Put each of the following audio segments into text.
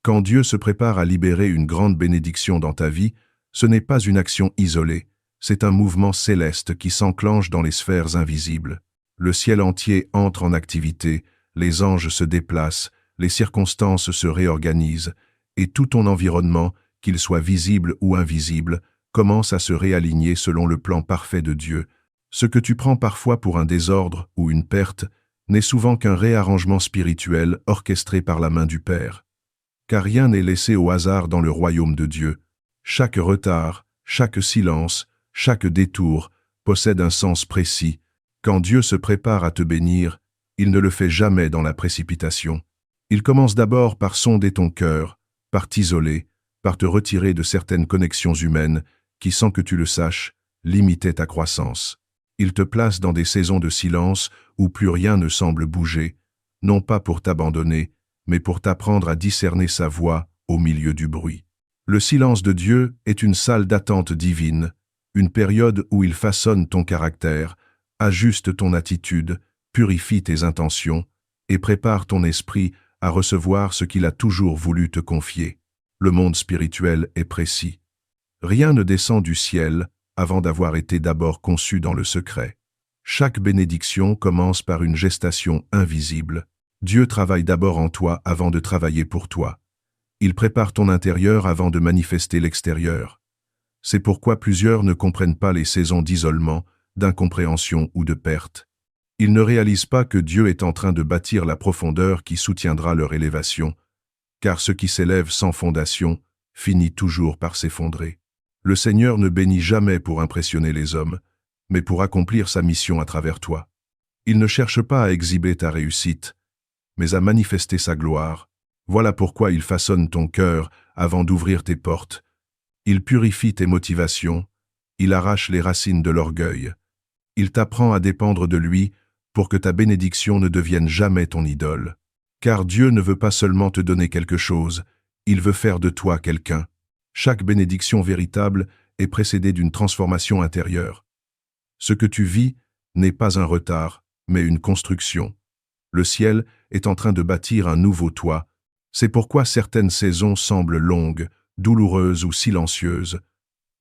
Quand Dieu se prépare à libérer une grande bénédiction dans ta vie, ce n'est pas une action isolée, c'est un mouvement céleste qui s'enclenche dans les sphères invisibles. Le ciel entier entre en activité, les anges se déplacent, les circonstances se réorganisent, et tout ton environnement, qu'il soit visible ou invisible, commence à se réaligner selon le plan parfait de Dieu. Ce que tu prends parfois pour un désordre ou une perte n'est souvent qu'un réarrangement spirituel orchestré par la main du Père. Car rien n'est laissé au hasard dans le royaume de Dieu. Chaque retard, chaque silence, chaque détour possède un sens précis. Quand Dieu se prépare à te bénir, il ne le fait jamais dans la précipitation. Il commence d'abord par sonder ton cœur, par t'isoler, par te retirer de certaines connexions humaines qui, sans que tu le saches, limitaient ta croissance. Il te place dans des saisons de silence où plus rien ne semble bouger, non pas pour t'abandonner, mais pour t'apprendre à discerner sa voix au milieu du bruit. Le silence de Dieu est une salle d'attente divine, une période où il façonne ton caractère, ajuste ton attitude, purifie tes intentions et prépare ton esprit à recevoir ce qu'il a toujours voulu te confier. Le monde spirituel est précis. Rien ne descend du ciel avant d'avoir été d'abord conçu dans le secret. Chaque bénédiction commence par une gestation invisible. Dieu travaille d'abord en toi avant de travailler pour toi. Il prépare ton intérieur avant de manifester l'extérieur. C'est pourquoi plusieurs ne comprennent pas les saisons d'isolement, d'incompréhension ou de perte. Ils ne réalisent pas que Dieu est en train de bâtir la profondeur qui soutiendra leur élévation, car ce qui s'élève sans fondation finit toujours par s'effondrer. Le Seigneur ne bénit jamais pour impressionner les hommes, mais pour accomplir sa mission à travers toi. Il ne cherche pas à exhiber ta réussite, mais à manifester sa gloire. Voilà pourquoi il façonne ton cœur avant d'ouvrir tes portes. Il purifie tes motivations, il arrache les racines de l'orgueil. Il t'apprend à dépendre de lui pour que ta bénédiction ne devienne jamais ton idole. Car Dieu ne veut pas seulement te donner quelque chose, il veut faire de toi quelqu'un. Chaque bénédiction véritable est précédée d'une transformation intérieure. Ce que tu vis n'est pas un retard, mais une construction. Le ciel est en train de bâtir un nouveau toi. C'est pourquoi certaines saisons semblent longues, douloureuses ou silencieuses.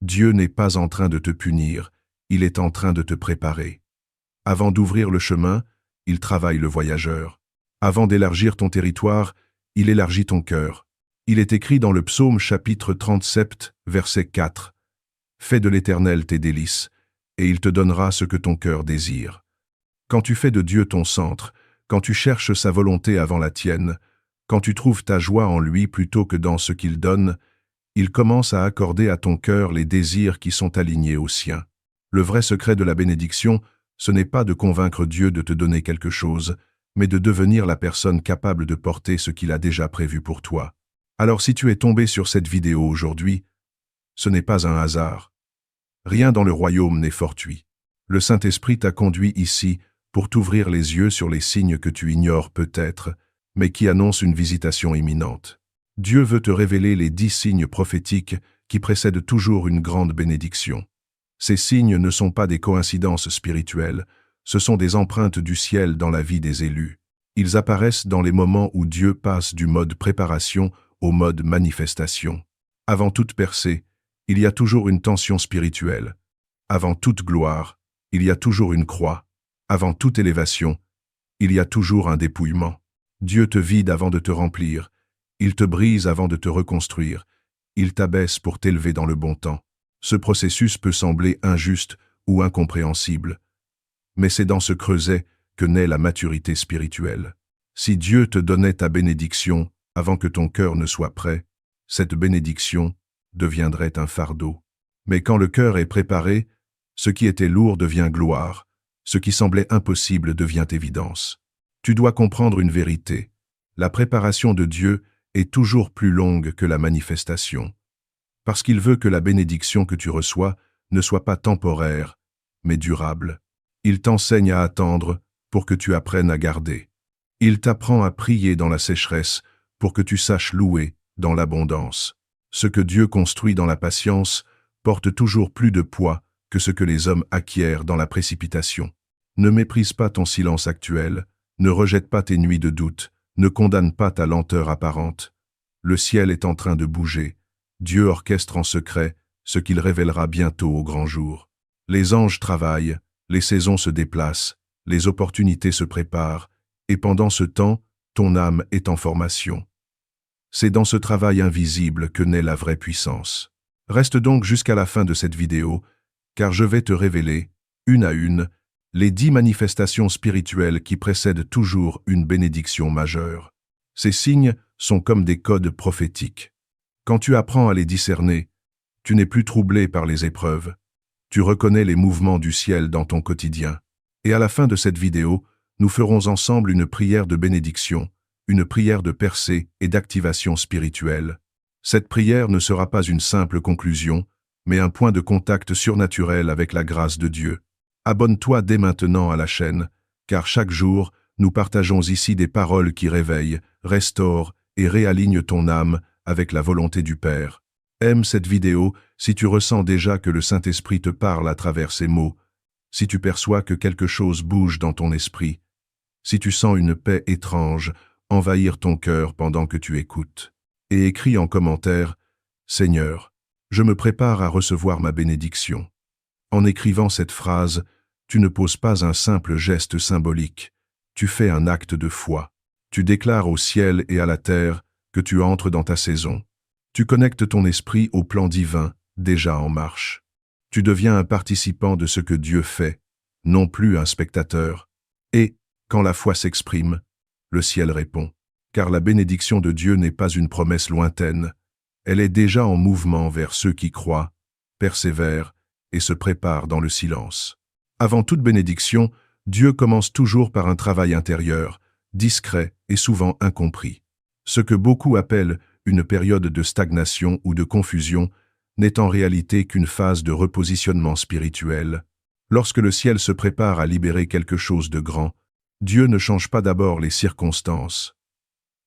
Dieu n'est pas en train de te punir, il est en train de te préparer. Avant d'ouvrir le chemin, il travaille le voyageur. Avant d'élargir ton territoire, il élargit ton cœur. Il est écrit dans le psaume chapitre 37, verset 4. « Fais de l'Éternel tes délices, et il te donnera ce que ton cœur désire. » Quand tu fais de Dieu ton centre, quand tu cherches sa volonté avant la tienne, quand tu trouves ta joie en lui plutôt que dans ce qu'il donne, il commence à accorder à ton cœur les désirs qui sont alignés aux siens. Le vrai secret de la bénédiction, ce n'est pas de convaincre Dieu de te donner quelque chose, mais de devenir la personne capable de porter ce qu'il a déjà prévu pour toi. Alors si tu es tombé sur cette vidéo aujourd'hui, ce n'est pas un hasard. Rien dans le royaume n'est fortuit. Le Saint-Esprit t'a conduit ici pour t'ouvrir les yeux sur les signes que tu ignores peut-être, mais qui annoncent une visitation imminente. Dieu veut te révéler les 10 signes prophétiques qui précèdent toujours une grande bénédiction. Ces signes ne sont pas des coïncidences spirituelles, ce sont des empreintes du ciel dans la vie des élus. Ils apparaissent dans les moments où Dieu passe du mode préparation au mode manifestation. Avant toute percée, il y a toujours une tension spirituelle. Avant toute gloire, il y a toujours une croix. Avant toute élévation, il y a toujours un dépouillement. Dieu te vide avant de te remplir. Il te brise avant de te reconstruire. Il t'abaisse pour t'élever dans le bon temps. Ce processus peut sembler injuste ou incompréhensible, mais c'est dans ce creuset que naît la maturité spirituelle. Si Dieu te donnait ta bénédiction avant que ton cœur ne soit prêt, cette bénédiction deviendrait un fardeau. Mais quand le cœur est préparé, ce qui était lourd devient gloire, ce qui semblait impossible devient évidence. Tu dois comprendre une vérité. La préparation de Dieu est toujours plus longue que la manifestation, parce qu'il veut que la bénédiction que tu reçois ne soit pas temporaire, mais durable. Il t'enseigne à attendre pour que tu apprennes à garder. Il t'apprend à prier dans la sécheresse pour que tu saches louer dans l'abondance. Ce que Dieu construit dans la patience porte toujours plus de poids que ce que les hommes acquièrent dans la précipitation. Ne méprise pas ton silence actuel, ne rejette pas tes nuits de doute, ne condamne pas ta lenteur apparente. Le ciel est en train de bouger. Dieu orchestre en secret ce qu'il révélera bientôt au grand jour. Les anges travaillent, les saisons se déplacent, les opportunités se préparent, et pendant ce temps, ton âme est en formation. C'est dans ce travail invisible que naît la vraie puissance. Reste donc jusqu'à la fin de cette vidéo, car je vais te révéler, une à une, les 10 manifestations spirituelles qui précèdent toujours une bénédiction majeure. Ces signes sont comme des codes prophétiques. Quand tu apprends à les discerner, tu n'es plus troublé par les épreuves. Tu reconnais les mouvements du ciel dans ton quotidien. Et à la fin de cette vidéo, nous ferons ensemble une prière de bénédiction, une prière de percée et d'activation spirituelle. Cette prière ne sera pas une simple conclusion, mais un point de contact surnaturel avec la grâce de Dieu. Abonne-toi dès maintenant à la chaîne, car chaque jour, nous partageons ici des paroles qui réveillent, restaurent et réalignent ton âme avec la volonté du Père. Aime cette vidéo si tu ressens déjà que le Saint-Esprit te parle à travers ces mots, si tu perçois que quelque chose bouge dans ton esprit, si tu sens une paix étrange envahir ton cœur pendant que tu écoutes. Et écris en commentaire « Seigneur, je me prépare à recevoir ma bénédiction ». En écrivant cette phrase, tu ne poses pas un simple geste symbolique, tu fais un acte de foi. Tu déclares au ciel et à la terre que tu entres dans ta saison. Tu connectes ton esprit au plan divin, déjà en marche. Tu deviens un participant de ce que Dieu fait, non plus un spectateur. Et, quand la foi s'exprime, le ciel répond. Car la bénédiction de Dieu n'est pas une promesse lointaine, elle est déjà en mouvement vers ceux qui croient, persévèrent et se préparent dans le silence. Avant toute bénédiction, Dieu commence toujours par un travail intérieur, discret et souvent incompris. Ce que beaucoup appellent une période de stagnation ou de confusion n'est en réalité qu'une phase de repositionnement spirituel. Lorsque le ciel se prépare à libérer quelque chose de grand, Dieu ne change pas d'abord les circonstances.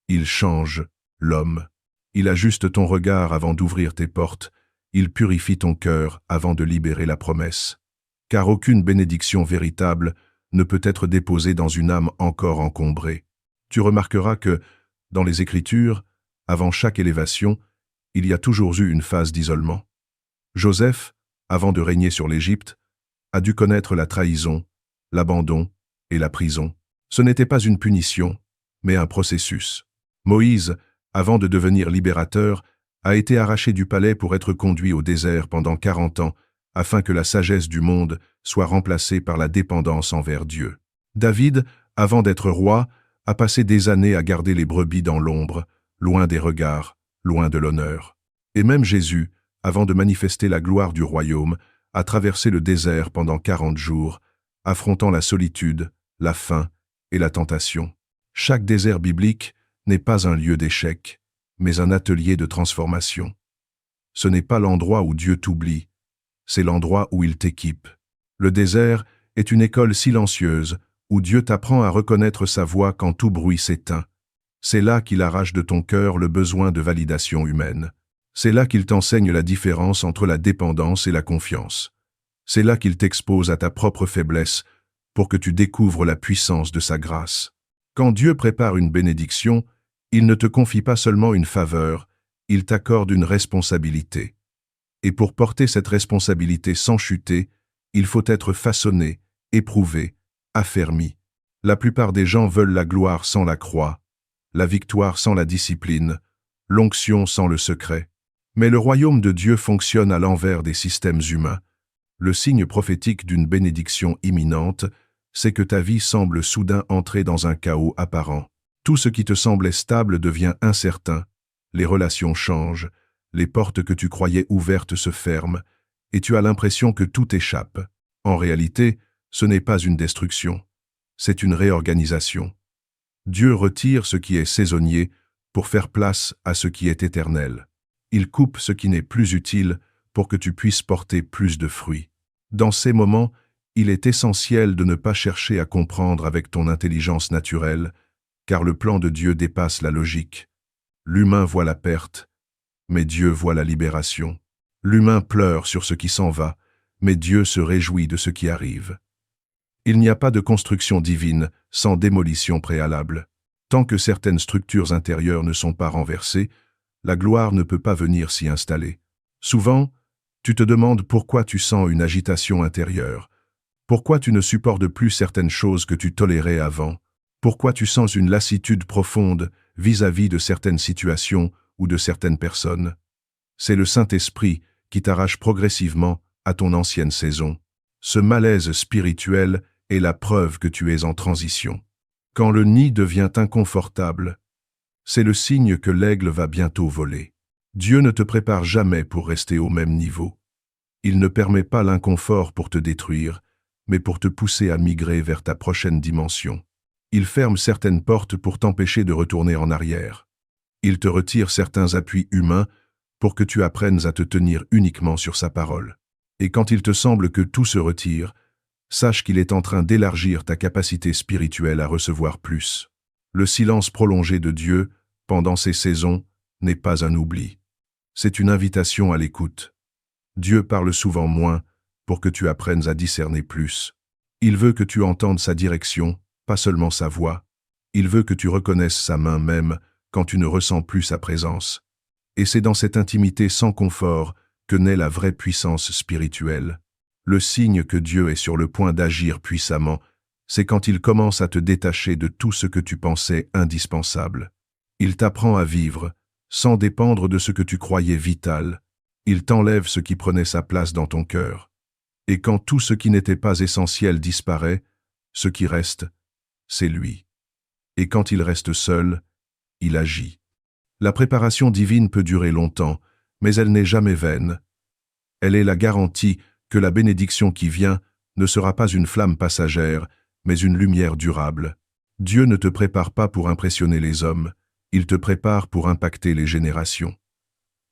Il change l'homme. Il ajuste ton regard avant d'ouvrir tes portes. Il purifie ton cœur avant de libérer la promesse. Car aucune bénédiction véritable ne peut être déposée dans une âme encore encombrée. Tu remarqueras que, dans les Écritures, avant chaque élévation, il y a toujours eu une phase d'isolement. Joseph, avant de régner sur l'Égypte, a dû connaître la trahison, l'abandon et la prison. Ce n'était pas une punition, mais un processus. Moïse, avant de devenir libérateur, a été arraché du palais pour être conduit au désert pendant 40 ans, afin que la sagesse du monde soit remplacée par la dépendance envers Dieu. David, avant d'être roi, a passé des années à garder les brebis dans l'ombre, loin des regards, loin de l'honneur. Et même Jésus, avant de manifester la gloire du royaume, a traversé le désert pendant 40 jours, affrontant la solitude, la faim et la tentation. Chaque désert biblique n'est pas un lieu d'échec, mais un atelier de transformation. Ce n'est pas l'endroit où Dieu t'oublie, c'est l'endroit où il t'équipe. Le désert est une école silencieuse où Dieu t'apprend à reconnaître sa voix quand tout bruit s'éteint. C'est là qu'il arrache de ton cœur le besoin de validation humaine. C'est là qu'il t'enseigne la différence entre la dépendance et la confiance. C'est là qu'il t'expose à ta propre faiblesse pour que tu découvres la puissance de sa grâce. Quand Dieu prépare une bénédiction, il ne te confie pas seulement une faveur, il t'accorde une responsabilité. Et pour porter cette responsabilité sans chuter, il faut être façonné, éprouvé, affermi. La plupart des gens veulent la gloire sans la croix, la victoire sans la discipline, l'onction sans le secret. Mais le royaume de Dieu fonctionne à l'envers des systèmes humains. Le signe prophétique d'une bénédiction imminente, c'est que ta vie semble soudain entrer dans un chaos apparent. Tout ce qui te semblait stable devient incertain, les relations changent, les portes que tu croyais ouvertes se ferment, et tu as l'impression que tout échappe. En réalité, ce n'est pas une destruction, c'est une réorganisation. Dieu retire ce qui est saisonnier pour faire place à ce qui est éternel. Il coupe ce qui n'est plus utile pour que tu puisses porter plus de fruits. Dans ces moments, il est essentiel de ne pas chercher à comprendre avec ton intelligence naturelle, car le plan de Dieu dépasse la logique. L'humain voit la perte, mais Dieu voit la libération. L'humain pleure sur ce qui s'en va, mais Dieu se réjouit de ce qui arrive. Il n'y a pas de construction divine sans démolition préalable. Tant que certaines structures intérieures ne sont pas renversées, La gloire ne peut pas venir s'y installer. Souvent, tu te demandes pourquoi tu sens une agitation intérieure, pourquoi tu ne supportes plus certaines choses que tu tolérais avant, pourquoi tu sens une lassitude profonde vis-à-vis de certaines situations ou de certaines personnes. C'est le Saint-Esprit qui t'arrache progressivement à ton ancienne saison. Ce malaise spirituel est la preuve que tu es en transition. Quand le nid devient inconfortable, c'est le signe que l'aigle va bientôt voler. Dieu ne te prépare jamais pour rester au même niveau. Il ne permet pas l'inconfort pour te détruire, mais pour te pousser à migrer vers ta prochaine dimension. Il ferme certaines portes pour t'empêcher de retourner en arrière. Il te retire certains appuis humains pour que tu apprennes à te tenir uniquement sur sa parole. Et quand il te semble que tout se retire, sache qu'il est en train d'élargir ta capacité spirituelle à recevoir plus. Le silence prolongé de Dieu, pendant ces saisons, n'est pas un oubli. C'est une invitation à l'écoute. Dieu parle souvent moins pour que tu apprennes à discerner plus. Il veut que tu entendes sa direction, pas seulement sa voix. Il veut que tu reconnaisses sa main même quand tu ne ressens plus sa présence. Et c'est dans cette intimité sans confort que naît la vraie puissance spirituelle. Le signe que Dieu est sur le point d'agir puissamment, c'est quand il commence à te détacher de tout ce que tu pensais indispensable. Il t'apprend à vivre, sans dépendre de ce que tu croyais vital. Il t'enlève ce qui prenait sa place dans ton cœur. Et quand tout ce qui n'était pas essentiel disparaît, ce qui reste, c'est lui. Et quand il reste seul, il agit. La préparation divine peut durer longtemps, mais elle n'est jamais vaine. Elle est la garantie que la bénédiction qui vient ne sera pas une flamme passagère, mais une lumière durable. Dieu ne te prépare pas pour impressionner les hommes, il te prépare pour impacter les générations.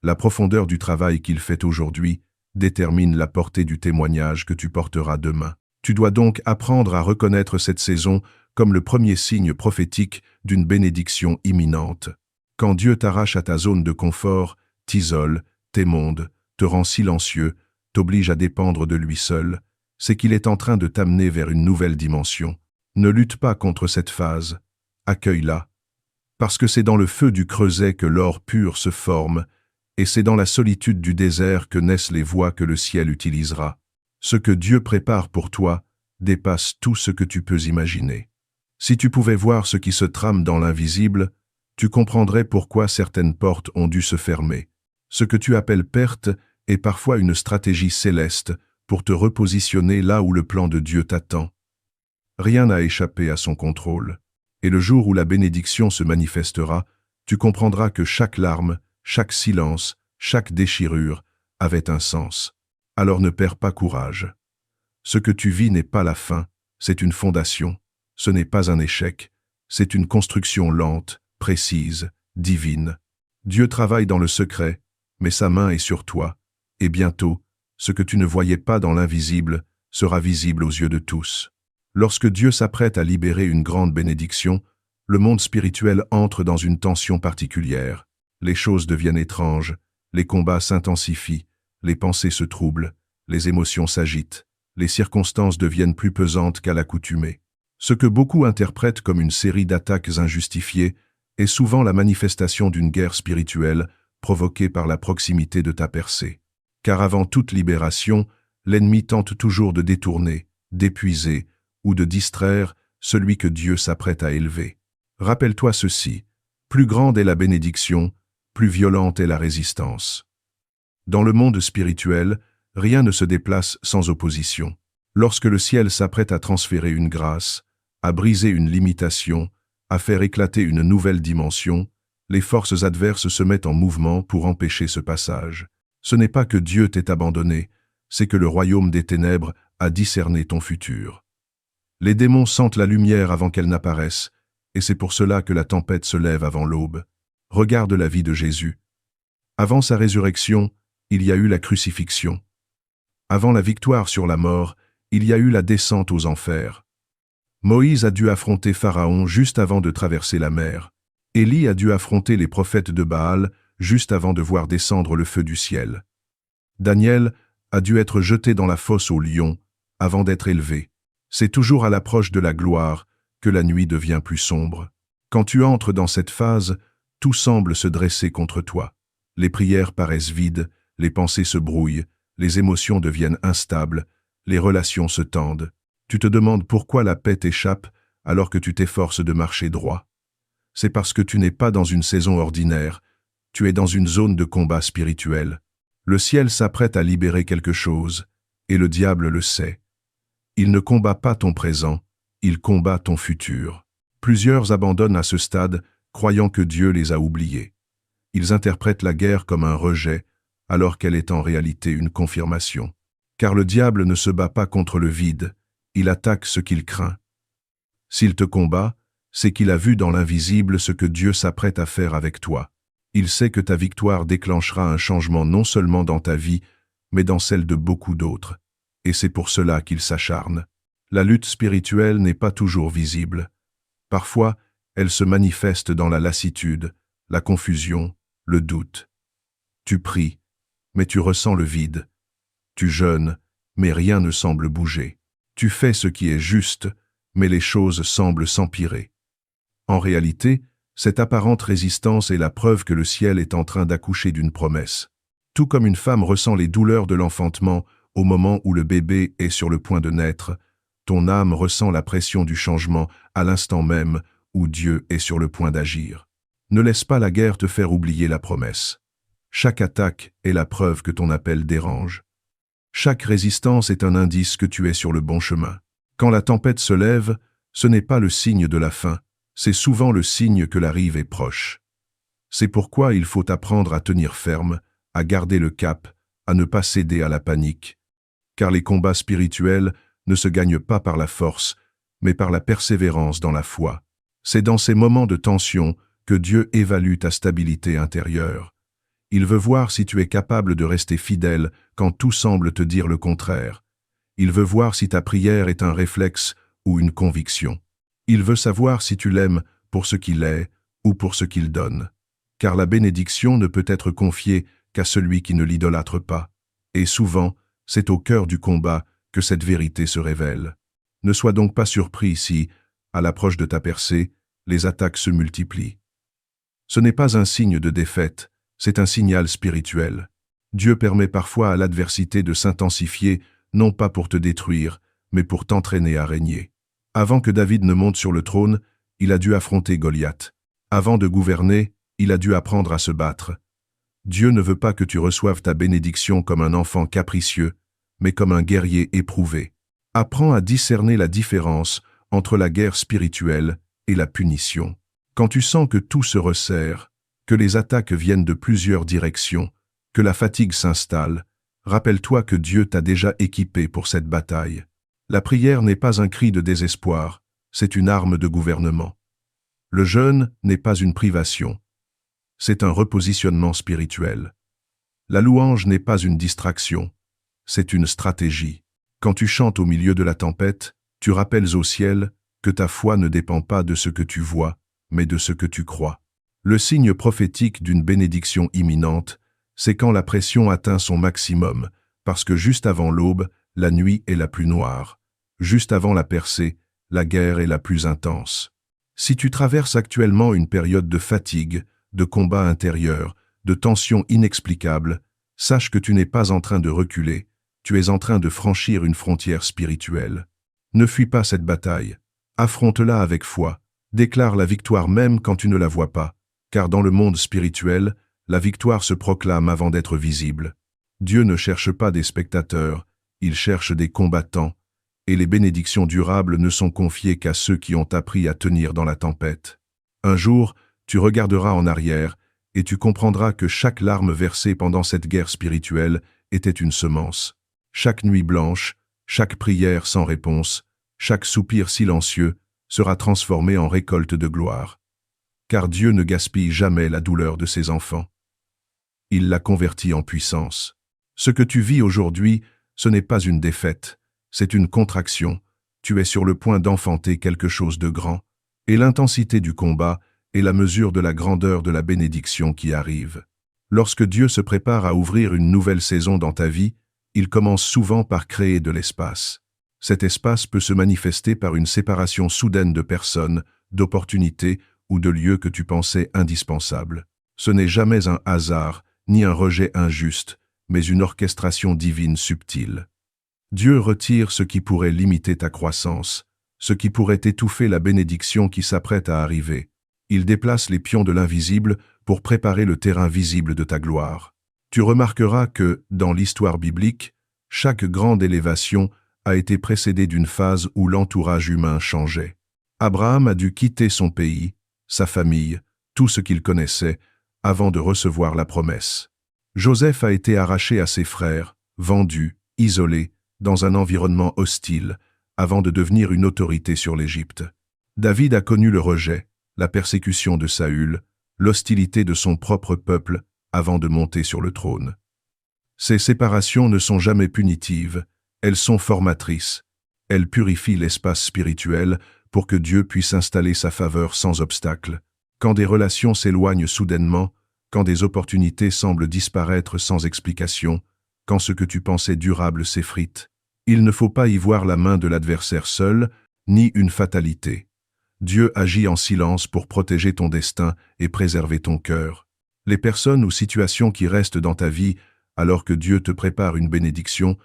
La profondeur du travail qu'il fait aujourd'hui détermine la portée du témoignage que tu porteras demain. Tu dois donc apprendre à reconnaître cette saison comme le premier signe prophétique d'une bénédiction imminente. Quand Dieu t'arrache à ta zone de confort, t'isole, t'émonde, te rend silencieux, t'oblige à dépendre de lui seul, c'est qu'il est en train de t'amener vers une nouvelle dimension. Ne lutte pas contre cette phase, accueille-la. Parce que c'est dans le feu du creuset que l'or pur se forme, et c'est dans la solitude du désert que naissent les voies que le ciel utilisera. Ce que Dieu prépare pour toi dépasse tout ce que tu peux imaginer. Si tu pouvais voir ce qui se trame dans l'invisible, tu comprendrais pourquoi certaines portes ont dû se fermer. Ce que tu appelles perte est parfois une stratégie céleste pour te repositionner là où le plan de Dieu t'attend. Rien n'a échappé à son contrôle. Et le jour où la bénédiction se manifestera, tu comprendras que chaque larme, chaque silence, chaque déchirure avait un sens. Alors ne perds pas courage. Ce que tu vis n'est pas la fin, c'est une fondation. Ce n'est pas un échec, c'est une construction lente, précise, divine. Dieu travaille dans le secret, mais sa main est sur toi, et bientôt, ce que tu ne voyais pas dans l'invisible sera visible aux yeux de tous. Lorsque Dieu s'apprête à libérer une grande bénédiction, le monde spirituel entre dans une tension particulière. Les choses deviennent étranges, les combats s'intensifient, les pensées se troublent, les émotions s'agitent, les circonstances deviennent plus pesantes qu'à l'accoutumée. Ce que beaucoup interprètent comme une série d'attaques injustifiées est souvent la manifestation d'une guerre spirituelle provoquée par la proximité de ta percée. Car avant toute libération, l'ennemi tente toujours de détourner, d'épuiser ou de distraire celui que Dieu s'apprête à élever. Rappelle-toi ceci, plus grande est la bénédiction, plus violente est la résistance. Dans le monde spirituel, rien ne se déplace sans opposition. Lorsque le ciel s'apprête à transférer une grâce, à briser une limitation, à faire éclater une nouvelle dimension, les forces adverses se mettent en mouvement pour empêcher ce passage. Ce n'est pas que Dieu t'ait abandonné, c'est que le royaume des ténèbres a discerné ton futur. Les démons sentent la lumière avant qu'elle n'apparaisse, et c'est pour cela que la tempête se lève avant l'aube. Regarde la vie de Jésus. Avant sa résurrection, il y a eu la crucifixion. Avant la victoire sur la mort, il y a eu la descente aux enfers. Moïse a dû affronter Pharaon juste avant de traverser la mer. Élie a dû affronter les prophètes de Baal juste avant de voir descendre le feu du ciel. Daniel a dû être jeté dans la fosse aux lions avant d'être élevé. C'est toujours à l'approche de la gloire que la nuit devient plus sombre. Quand tu entres dans cette phase, tout semble se dresser contre toi. Les prières paraissent vides, les pensées se brouillent, les émotions deviennent instables, les relations se tendent. Tu te demandes pourquoi la paix t'échappe alors que tu t'efforces de marcher droit. C'est parce que tu n'es pas dans une saison ordinaire, tu es dans une zone de combat spirituel. Le ciel s'apprête à libérer quelque chose, et le diable le sait. Il ne combat pas ton présent, il combat ton futur. Plusieurs abandonnent à ce stade, croyant que Dieu les a oubliés. Ils interprètent la guerre comme un rejet, alors qu'elle est en réalité une confirmation. Car le diable ne se bat pas contre le vide, il attaque ce qu'il craint. S'il te combat, c'est qu'il a vu dans l'invisible ce que Dieu s'apprête à faire avec toi. Il sait que ta victoire déclenchera un changement non seulement dans ta vie, mais dans celle de beaucoup d'autres. Et c'est pour cela qu'il s'acharne. La lutte spirituelle n'est pas toujours visible. Parfois, elle se manifeste dans la lassitude, la confusion, le doute. Tu pries, mais tu ressens le vide. Tu jeûnes, mais rien ne semble bouger. Tu fais ce qui est juste, mais les choses semblent s'empirer. En réalité, cette apparente résistance est la preuve que le ciel est en train d'accoucher d'une promesse. Tout comme une femme ressent les douleurs de l'enfantement au moment où le bébé est sur le point de naître, ton âme ressent la pression du changement à l'instant même où Dieu est sur le point d'agir. Ne laisse pas la guerre te faire oublier la promesse. Chaque attaque est la preuve que ton appel dérange. Chaque résistance est un indice que tu es sur le bon chemin. Quand la tempête se lève, ce n'est pas le signe de la fin, c'est souvent le signe que la rive est proche. C'est pourquoi il faut apprendre à tenir ferme, à garder le cap, à ne pas céder à la panique. Car les combats spirituels ne se gagnent pas par la force, mais par la persévérance dans la foi. C'est dans ces moments de tension que Dieu évalue ta stabilité intérieure. Il veut voir si tu es capable de rester fidèle quand tout semble te dire le contraire. Il veut voir si ta prière est un réflexe ou une conviction. Il veut savoir si tu l'aimes pour ce qu'il est ou pour ce qu'il donne. Car la bénédiction ne peut être confiée qu'à celui qui ne l'idolâtre pas. Et souvent, c'est au cœur du combat que cette vérité se révèle. Ne sois donc pas surpris si, à l'approche de ta percée, les attaques se multiplient. Ce n'est pas un signe de défaite, c'est un signal spirituel. Dieu permet parfois à l'adversité de s'intensifier, non pas pour te détruire, mais pour t'entraîner à régner. Avant que David ne monte sur le trône, il a dû affronter Goliath. Avant de gouverner, il a dû apprendre à se battre. Dieu ne veut pas que tu reçoives ta bénédiction comme un enfant capricieux, mais comme un guerrier éprouvé. Apprends à discerner la différence entre la guerre spirituelle et la punition. Quand tu sens que tout se resserre, que les attaques viennent de plusieurs directions, que la fatigue s'installe, rappelle-toi que Dieu t'a déjà équipé pour cette bataille. La prière n'est pas un cri de désespoir, c'est une arme de gouvernement. Le jeûne n'est pas une privation, c'est un repositionnement spirituel. La louange n'est pas une distraction, c'est une stratégie. Quand tu chantes au milieu de la tempête, tu rappelles au ciel que ta foi ne dépend pas de ce que tu vois, mais de ce que tu crois. Le signe prophétique d'une bénédiction imminente, c'est quand la pression atteint son maximum, parce que juste avant l'aube, la nuit est la plus noire. Juste avant la percée, la guerre est la plus intense. Si tu traverses actuellement une période de fatigue, de combat intérieur, de tension inexplicable, sache que tu n'es pas en train de reculer, tu es en train de franchir une frontière spirituelle. Ne fuis pas cette bataille, affronte-la avec foi, déclare la victoire même quand tu ne la vois pas, car dans le monde spirituel, la victoire se proclame avant d'être visible. Dieu ne cherche pas des spectateurs, il cherche des combattants, et les bénédictions durables ne sont confiées qu'à ceux qui ont appris à tenir dans la tempête. Un jour, tu regarderas en arrière, et tu comprendras que chaque larme versée pendant cette guerre spirituelle était une semence. Chaque nuit blanche, chaque prière sans réponse, chaque soupir silencieux sera transformé en récolte de gloire. Car Dieu ne gaspille jamais la douleur de ses enfants. Il la convertit en puissance. Ce que tu vis aujourd'hui, ce n'est pas une défaite, c'est une contraction. Tu es sur le point d'enfanter quelque chose de grand, et l'intensité du combat est la mesure de la grandeur de la bénédiction qui arrive. Lorsque Dieu se prépare à ouvrir une nouvelle saison dans ta vie, il commence souvent par créer de l'espace. Cet espace peut se manifester par une séparation soudaine de personnes, d'opportunités ou de lieux que tu pensais indispensables. Ce n'est jamais un hasard, ni un rejet injuste, mais une orchestration divine subtile. Dieu retire ce qui pourrait limiter ta croissance, ce qui pourrait étouffer la bénédiction qui s'apprête à arriver. Il déplace les pions de l'invisible pour préparer le terrain visible de ta gloire. Tu remarqueras que, dans l'histoire biblique, chaque grande élévation a été précédée d'une phase où l'entourage humain changeait. Abraham a dû quitter son pays, sa famille, tout ce qu'il connaissait, avant de recevoir la promesse. Joseph a été arraché à ses frères, vendu, isolé, dans un environnement hostile, avant de devenir une autorité sur l'Égypte. David a connu le rejet, la persécution de Saül, l'hostilité de son propre peuple, avant de monter sur le trône. Ces séparations ne sont jamais punitives, elles sont formatrices. Elles purifient l'espace spirituel pour que Dieu puisse installer sa faveur sans obstacle. Quand des relations s'éloignent soudainement, quand des opportunités semblent disparaître sans explication, quand ce que tu pensais durable s'effrite, il ne faut pas y voir la main de l'adversaire seul, ni une fatalité. Dieu agit en silence pour protéger ton destin et préserver ton cœur. Les personnes ou situations qui restent dans ta vie, alors que Dieu te prépare une bénédiction,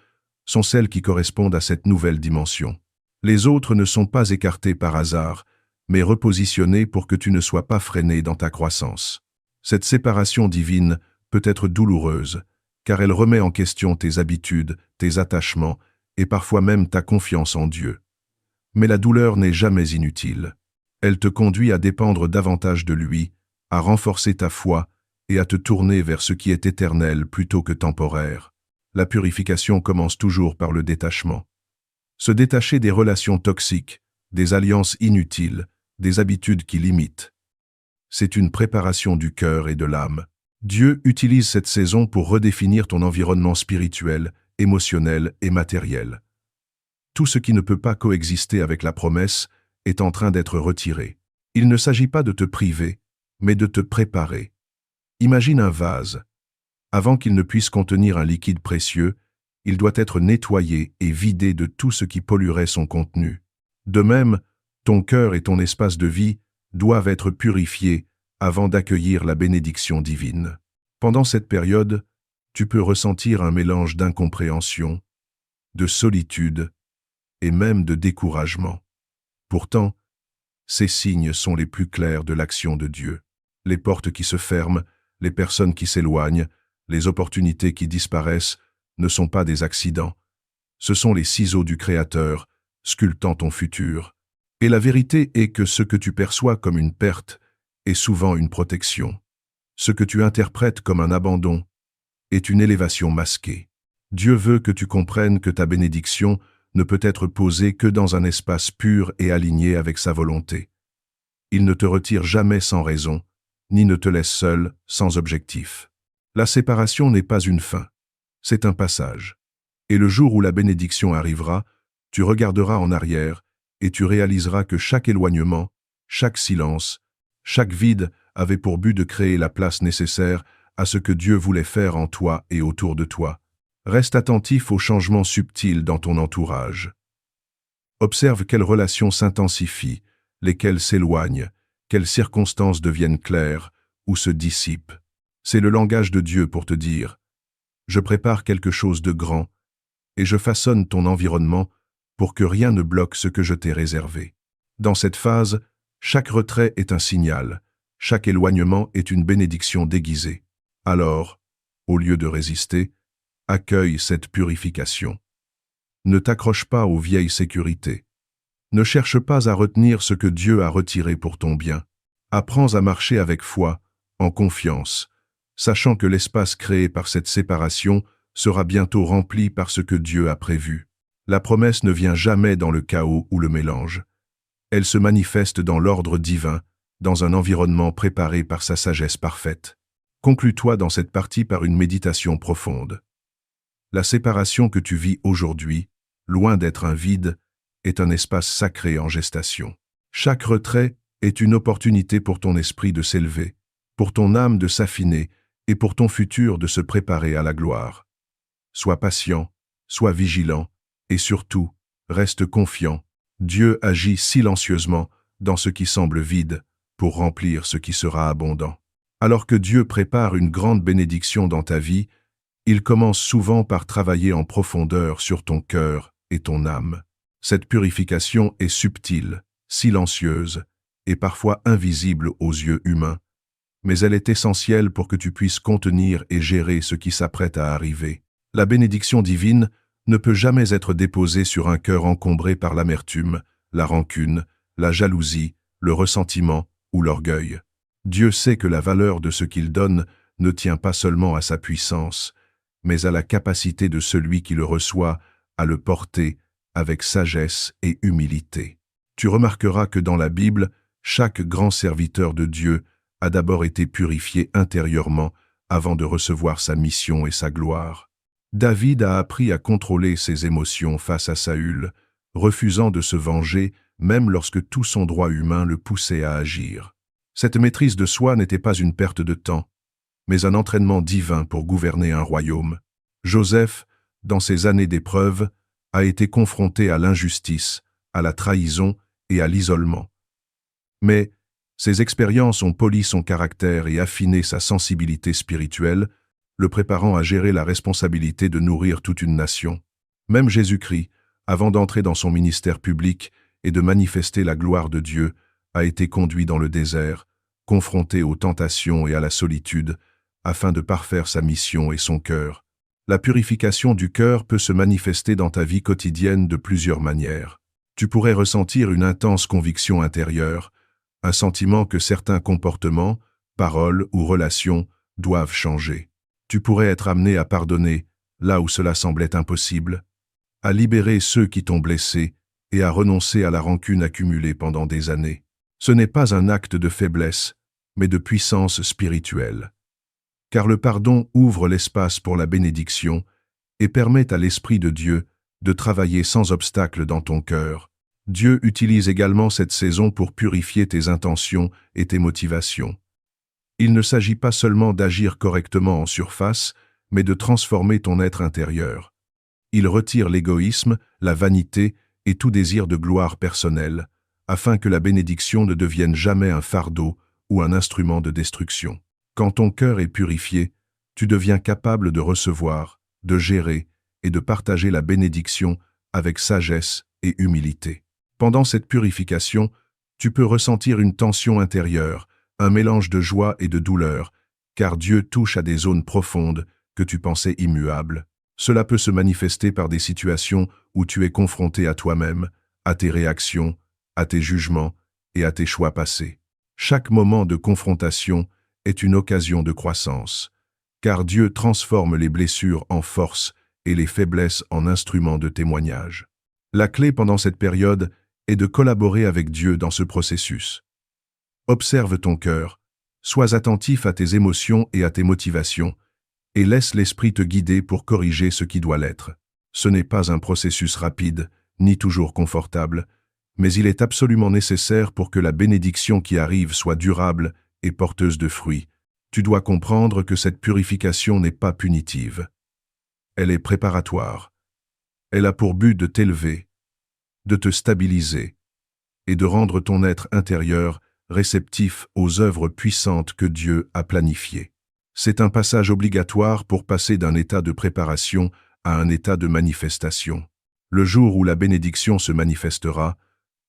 sont celles qui correspondent à cette nouvelle dimension. Les autres ne sont pas écartées par hasard, mais repositionnées pour que tu ne sois pas freiné dans ta croissance. Cette séparation divine peut être douloureuse, car elle remet en question tes habitudes, tes attachements, et parfois même ta confiance en Dieu. Mais la douleur n'est jamais inutile. Elle te conduit à dépendre davantage de lui, à renforcer ta foi et à te tourner vers ce qui est éternel plutôt que temporaire. La purification commence toujours par le détachement. Se détacher des relations toxiques, des alliances inutiles, des habitudes qui limitent. C'est une préparation du cœur et de l'âme. Dieu utilise cette saison pour redéfinir ton environnement spirituel, émotionnel et matériel. Tout ce qui ne peut pas coexister avec la promesse est en train d'être retiré. Il ne s'agit pas de te priver, mais de te préparer. Imagine un vase. Avant qu'il ne puisse contenir un liquide précieux, il doit être nettoyé et vidé de tout ce qui polluerait son contenu. De même, ton cœur et ton espace de vie doivent être purifiés avant d'accueillir la bénédiction divine. Pendant cette période, tu peux ressentir un mélange d'incompréhension, de solitude et même de découragement. Pourtant, ces signes sont les plus clairs de l'action de Dieu. Les portes qui se ferment, les personnes qui s'éloignent, les opportunités qui disparaissent ne sont pas des accidents. Ce sont les ciseaux du Créateur, sculptant ton futur. Et la vérité est que ce que tu perçois comme une perte est souvent une protection. Ce que tu interprètes comme un abandon est une élévation masquée. Dieu veut que tu comprennes que ta bénédiction ne peut être posée que dans un espace pur et aligné avec sa volonté. Il ne te retire jamais sans raison, ni ne te laisse seul, sans objectif. La séparation n'est pas une fin, c'est un passage. Et le jour où la bénédiction arrivera, tu regarderas en arrière et tu réaliseras que chaque éloignement, chaque silence, chaque vide avait pour but de créer la place nécessaire à ce que Dieu voulait faire en toi et autour de toi. Reste attentif aux changements subtils dans ton entourage. Observe quelles relations s'intensifient, lesquelles s'éloignent, quelles circonstances deviennent claires ou se dissipent. C'est le langage de Dieu pour te dire « Je prépare quelque chose de grand et je façonne ton environnement pour que rien ne bloque ce que je t'ai réservé. » Dans cette phase, chaque retrait est un signal, chaque éloignement est une bénédiction déguisée. Alors, au lieu de résister, accueille cette purification. Ne t'accroche pas aux vieilles sécurités. Ne cherche pas à retenir ce que Dieu a retiré pour ton bien. Apprends à marcher avec foi, en confiance, sachant que l'espace créé par cette séparation sera bientôt rempli par ce que Dieu a prévu. La promesse ne vient jamais dans le chaos ou le mélange. Elle se manifeste dans l'ordre divin, dans un environnement préparé par sa sagesse parfaite. Conclus-toi dans cette partie par une méditation profonde. La séparation que tu vis aujourd'hui, loin d'être un vide, est un espace sacré en gestation. Chaque retrait est une opportunité pour ton esprit de s'élever, pour ton âme de s'affiner et pour ton futur de se préparer à la gloire. Sois patient, sois vigilant et surtout, reste confiant. Dieu agit silencieusement dans ce qui semble vide pour remplir ce qui sera abondant. Alors que Dieu prépare une grande bénédiction dans ta vie, il commence souvent par travailler en profondeur sur ton cœur et ton âme. Cette purification est subtile, silencieuse et parfois invisible aux yeux humains, mais elle est essentielle pour que tu puisses contenir et gérer ce qui s'apprête à arriver. La bénédiction divine ne peut jamais être déposée sur un cœur encombré par l'amertume, la rancune, la jalousie, le ressentiment ou l'orgueil. Dieu sait que la valeur de ce qu'il donne ne tient pas seulement à sa puissance, mais à la capacité de celui qui le reçoit à le porter avec sagesse et humilité. Tu remarqueras que dans la Bible, chaque grand serviteur de Dieu a d'abord été purifié intérieurement avant de recevoir sa mission et sa gloire. David a appris à contrôler ses émotions face à Saül, refusant de se venger même lorsque tout son droit humain le poussait à agir. Cette maîtrise de soi n'était pas une perte de temps, mais un entraînement divin pour gouverner un royaume. Joseph, dans ses années d'épreuve, a été confronté à l'injustice, à la trahison et à l'isolement. Mais ces expériences ont poli son caractère et affiné sa sensibilité spirituelle, le préparant à gérer la responsabilité de nourrir toute une nation. Même Jésus-Christ, avant d'entrer dans son ministère public et de manifester la gloire de Dieu, a été conduit dans le désert, confronté aux tentations et à la solitude, afin de parfaire sa mission et son cœur. La purification du cœur peut se manifester dans ta vie quotidienne de plusieurs manières. Tu pourrais ressentir une intense conviction intérieure, un sentiment que certains comportements, paroles ou relations doivent changer. Tu pourrais être amené à pardonner là où cela semblait impossible, à libérer ceux qui t'ont blessé et à renoncer à la rancune accumulée pendant des années. Ce n'est pas un acte de faiblesse, mais de puissance spirituelle. Car le pardon ouvre l'espace pour la bénédiction et permet à l'Esprit de Dieu de travailler sans obstacle dans ton cœur. Dieu utilise également cette saison pour purifier tes intentions et tes motivations. Il ne s'agit pas seulement d'agir correctement en surface, mais de transformer ton être intérieur. Il retire l'égoïsme, la vanité et tout désir de gloire personnelle, afin que la bénédiction ne devienne jamais un fardeau ou un instrument de destruction. Quand ton cœur est purifié, tu deviens capable de recevoir, de gérer et de partager la bénédiction avec sagesse et humilité. Pendant cette purification, tu peux ressentir une tension intérieure, un mélange de joie et de douleur, car Dieu touche à des zones profondes que tu pensais immuables. Cela peut se manifester par des situations où tu es confronté à toi-même, à tes réactions, à tes jugements et à tes choix passés. Chaque moment de confrontation est une occasion de croissance, car Dieu transforme les blessures en force et les faiblesses en instruments de témoignage. La clé pendant cette période est de collaborer avec Dieu dans ce processus. Observe ton cœur, sois attentif à tes émotions et à tes motivations, et laisse l'Esprit te guider pour corriger ce qui doit l'être. Ce n'est pas un processus rapide, ni toujours confortable, mais il est absolument nécessaire pour que la bénédiction qui arrive soit durable et porteuse de fruits. Tu dois comprendre que cette purification n'est pas punitive. Elle est préparatoire. Elle a pour but de t'élever, de te stabiliser et de rendre ton être intérieur réceptif aux œuvres puissantes que Dieu a planifiées. C'est un passage obligatoire pour passer d'un état de préparation à un état de manifestation. Le jour où la bénédiction se manifestera,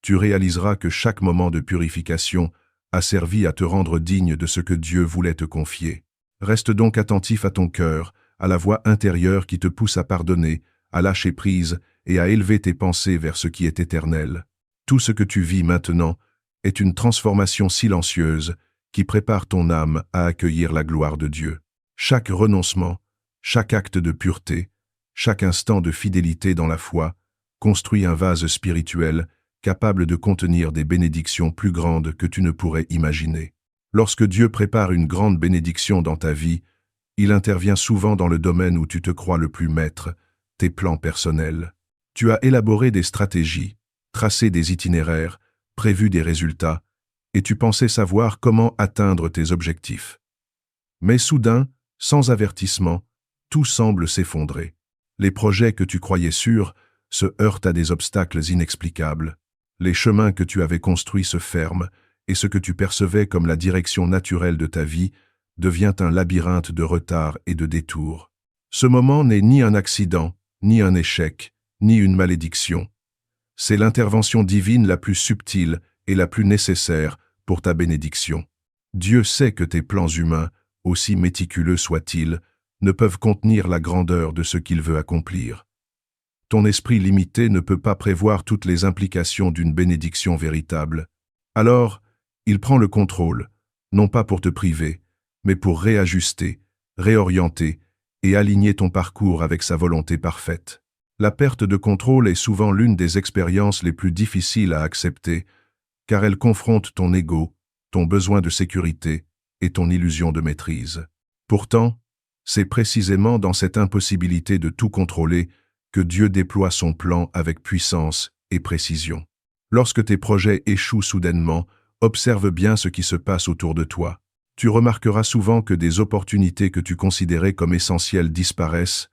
tu réaliseras que chaque moment de purification a servi à te rendre digne de ce que Dieu voulait te confier. Reste donc attentif à ton cœur, à la voix intérieure qui te pousse à pardonner, à lâcher prise et à élever tes pensées vers ce qui est éternel. Tout ce que tu vis maintenant est une transformation silencieuse qui prépare ton âme à accueillir la gloire de Dieu. Chaque renoncement, chaque acte de pureté, chaque instant de fidélité dans la foi construit un vase spirituel capable de contenir des bénédictions plus grandes que tu ne pourrais imaginer. Lorsque Dieu prépare une grande bénédiction dans ta vie, il intervient souvent dans le domaine où tu te crois le plus maître, tes plans personnels. Tu as élaboré des stratégies, tracé des itinéraires, prévu des résultats, et tu pensais savoir comment atteindre tes objectifs. Mais soudain, sans avertissement, tout semble s'effondrer. Les projets que tu croyais sûrs se heurtent à des obstacles inexplicables. Les chemins que tu avais construits se ferment, et ce que tu percevais comme la direction naturelle de ta vie devient un labyrinthe de retards et de détours. Ce moment n'est ni un accident, ni un échec, ni une malédiction. C'est l'intervention divine la plus subtile et la plus nécessaire pour ta bénédiction. Dieu sait que tes plans humains, aussi méticuleux soient-ils, ne peuvent contenir la grandeur de ce qu'il veut accomplir. Ton esprit limité ne peut pas prévoir toutes les implications d'une bénédiction véritable. Alors, il prend le contrôle, non pas pour te priver, mais pour réajuster, réorienter et aligner ton parcours avec sa volonté parfaite. La perte de contrôle est souvent l'une des expériences les plus difficiles à accepter, car elle confronte ton ego, ton besoin de sécurité et ton illusion de maîtrise. Pourtant, c'est précisément dans cette impossibilité de tout contrôler que Dieu déploie son plan avec puissance et précision. Lorsque tes projets échouent soudainement, observe bien ce qui se passe autour de toi. Tu remarqueras souvent que des opportunités que tu considérais comme essentielles disparaissent,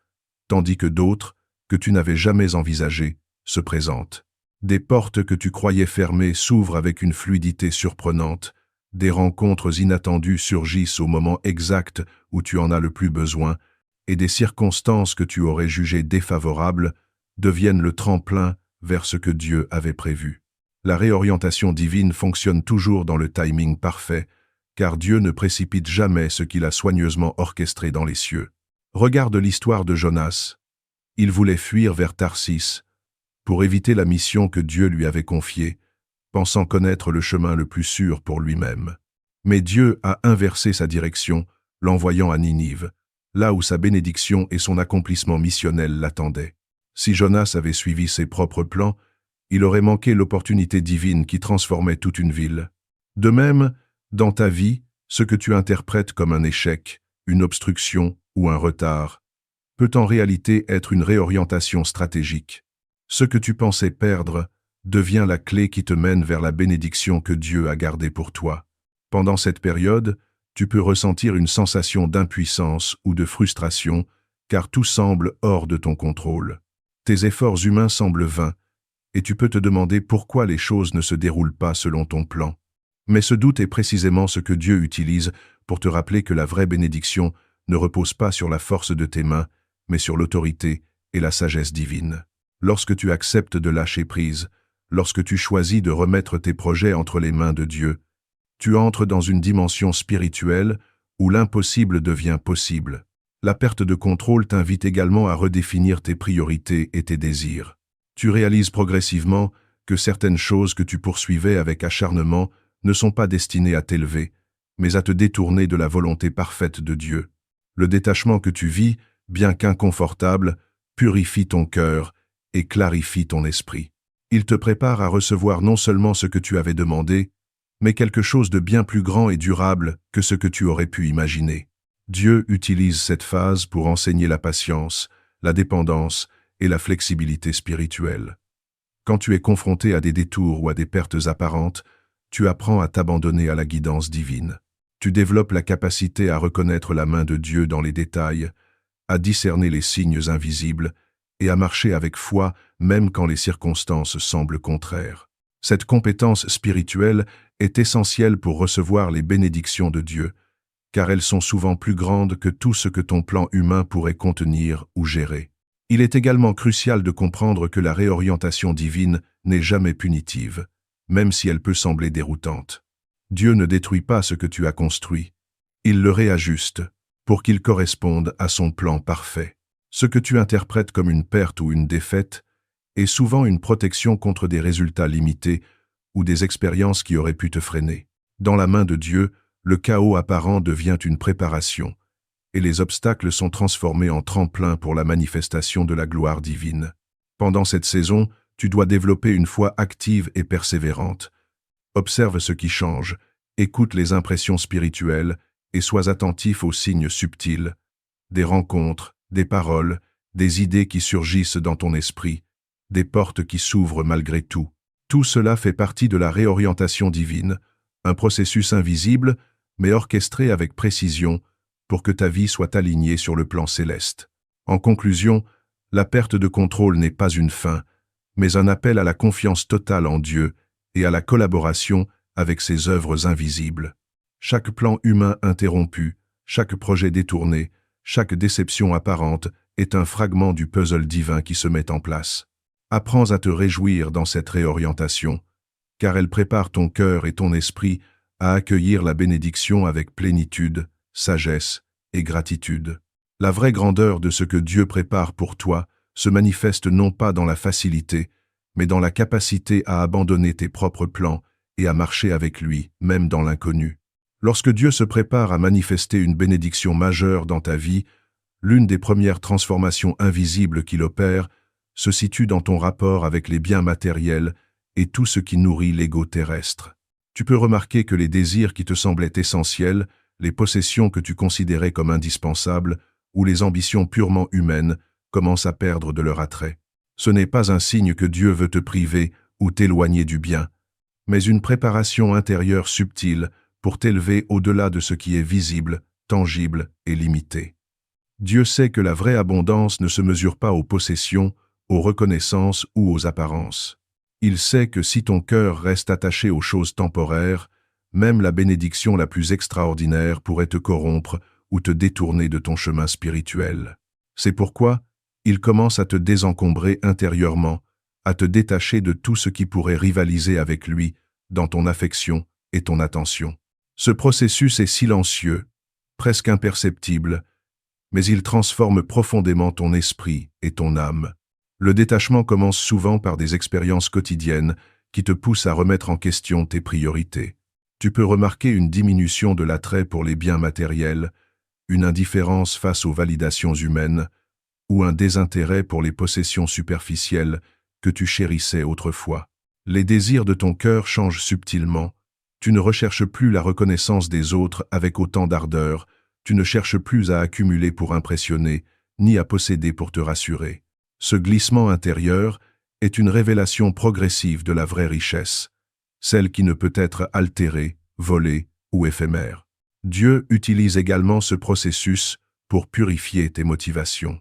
tandis que d'autres, que tu n'avais jamais envisagées, se présentent. Des portes que tu croyais fermées s'ouvrent avec une fluidité surprenante, des rencontres inattendues surgissent au moment exact où tu en as le plus besoin, et des circonstances que tu aurais jugées défavorables deviennent le tremplin vers ce que Dieu avait prévu. La réorientation divine fonctionne toujours dans le timing parfait, car Dieu ne précipite jamais ce qu'il a soigneusement orchestré dans les cieux. Regarde l'histoire de Jonas. Il voulait fuir vers Tarsis pour éviter la mission que Dieu lui avait confiée, pensant connaître le chemin le plus sûr pour lui-même. Mais Dieu a inversé sa direction, l'envoyant à Ninive, là où sa bénédiction et son accomplissement missionnel l'attendaient. Si Jonas avait suivi ses propres plans, il aurait manqué l'opportunité divine qui transformait toute une ville. De même, dans ta vie, ce que tu interprètes comme un échec, une obstruction ou un retard, peut en réalité être une réorientation stratégique. Ce que tu pensais perdre devient la clé qui te mène vers la bénédiction que Dieu a gardée pour toi. Pendant cette période, tu peux ressentir une sensation d'impuissance ou de frustration, car tout semble hors de ton contrôle. Tes efforts humains semblent vains, et tu peux te demander pourquoi les choses ne se déroulent pas selon ton plan. Mais ce doute est précisément ce que Dieu utilise pour te rappeler que la vraie bénédiction ne repose pas sur la force de tes mains, mais sur l'autorité et la sagesse divine. Lorsque tu acceptes de lâcher prise, lorsque tu choisis de remettre tes projets entre les mains de Dieu, tu entres dans une dimension spirituelle où l'impossible devient possible. La perte de contrôle t'invite également à redéfinir tes priorités et tes désirs. Tu réalises progressivement que certaines choses que tu poursuivais avec acharnement ne sont pas destinées à t'élever, mais à te détourner de la volonté parfaite de Dieu. Le détachement que tu vis, bien qu'inconfortable, purifie ton cœur et clarifie ton esprit. Il te prépare à recevoir non seulement ce que tu avais demandé, mais quelque chose de bien plus grand et durable que ce que tu aurais pu imaginer. Dieu utilise cette phase pour enseigner la patience, la dépendance et la flexibilité spirituelle. Quand tu es confronté à des détours ou à des pertes apparentes, tu apprends à t'abandonner à la guidance divine. Tu développes la capacité à reconnaître la main de Dieu dans les détails, à discerner les signes invisibles et à marcher avec foi même quand les circonstances semblent contraires. Cette compétence spirituelle est essentielle pour recevoir les bénédictions de Dieu, car elles sont souvent plus grandes que tout ce que ton plan humain pourrait contenir ou gérer. Il est également crucial de comprendre que la réorientation divine n'est jamais punitive, même si elle peut sembler déroutante. Dieu ne détruit pas ce que tu as construit, il le réajuste pour qu'il corresponde à son plan parfait. Ce que tu interprètes comme une perte ou une défaite est souvent une protection contre des résultats limités ou des expériences qui auraient pu te freiner. Dans la main de Dieu, le chaos apparent devient une préparation, et les obstacles sont transformés en tremplin pour la manifestation de la gloire divine. Pendant cette saison, tu dois développer une foi active et persévérante. Observe ce qui change, écoute les impressions spirituelles et sois attentif aux signes subtils, des rencontres, des paroles, des idées qui surgissent dans ton esprit, des portes qui s'ouvrent malgré tout. Tout cela fait partie de la réorientation divine, un processus invisible, mais orchestré avec précision pour que ta vie soit alignée sur le plan céleste. En conclusion, la perte de contrôle n'est pas une fin, mais un appel à la confiance totale en Dieu et à la collaboration avec ses œuvres invisibles. Chaque plan humain interrompu, Chaque projet détourné, chaque déception apparente est un fragment du puzzle divin qui se met en place. Apprends à te réjouir dans cette réorientation, car elle prépare ton cœur et ton esprit à accueillir la bénédiction avec plénitude, sagesse et gratitude. La vraie grandeur de ce que Dieu prépare pour toi se manifeste non pas dans la facilité, mais dans la capacité à abandonner tes propres plans et à marcher avec lui, même dans l'inconnu. Lorsque Dieu se prépare à manifester une bénédiction majeure dans ta vie, l'une des premières transformations invisibles qu'il opère se situe dans ton rapport avec les biens matériels et tout ce qui nourrit l'ego terrestre. Tu peux remarquer que les désirs qui te semblaient essentiels, les possessions que tu considérais comme indispensables, ou les ambitions purement humaines commencent à perdre de leur attrait. Ce n'est pas un signe que Dieu veut te priver ou t'éloigner du bien, mais une préparation intérieure subtile pour t'élever au-delà de ce qui est visible, tangible et limité. Dieu sait que la vraie abondance ne se mesure pas aux possessions, aux reconnaissances ou aux apparences. Il sait que si ton cœur reste attaché aux choses temporaires, même la bénédiction la plus extraordinaire pourrait te corrompre ou te détourner de ton chemin spirituel. C'est pourquoi il commence à te désencombrer intérieurement, à te détacher de tout ce qui pourrait rivaliser avec lui dans ton affection et ton attention. Ce processus est silencieux, presque imperceptible, mais il transforme profondément ton esprit et ton âme. Le détachement commence souvent par des expériences quotidiennes qui te poussent à remettre en question tes priorités. Tu peux remarquer une diminution de l'attrait pour les biens matériels, une indifférence face aux validations humaines, ou un désintérêt pour les possessions superficielles que tu chérissais autrefois. Les désirs de ton cœur changent subtilement. Tu ne recherches plus la reconnaissance des autres avec autant d'ardeur, tu ne cherches plus à accumuler pour impressionner, ni à posséder pour te rassurer. Ce glissement intérieur est une révélation progressive de la vraie richesse, celle qui ne peut être altérée, volée ou éphémère. Dieu utilise également ce processus pour purifier tes motivations.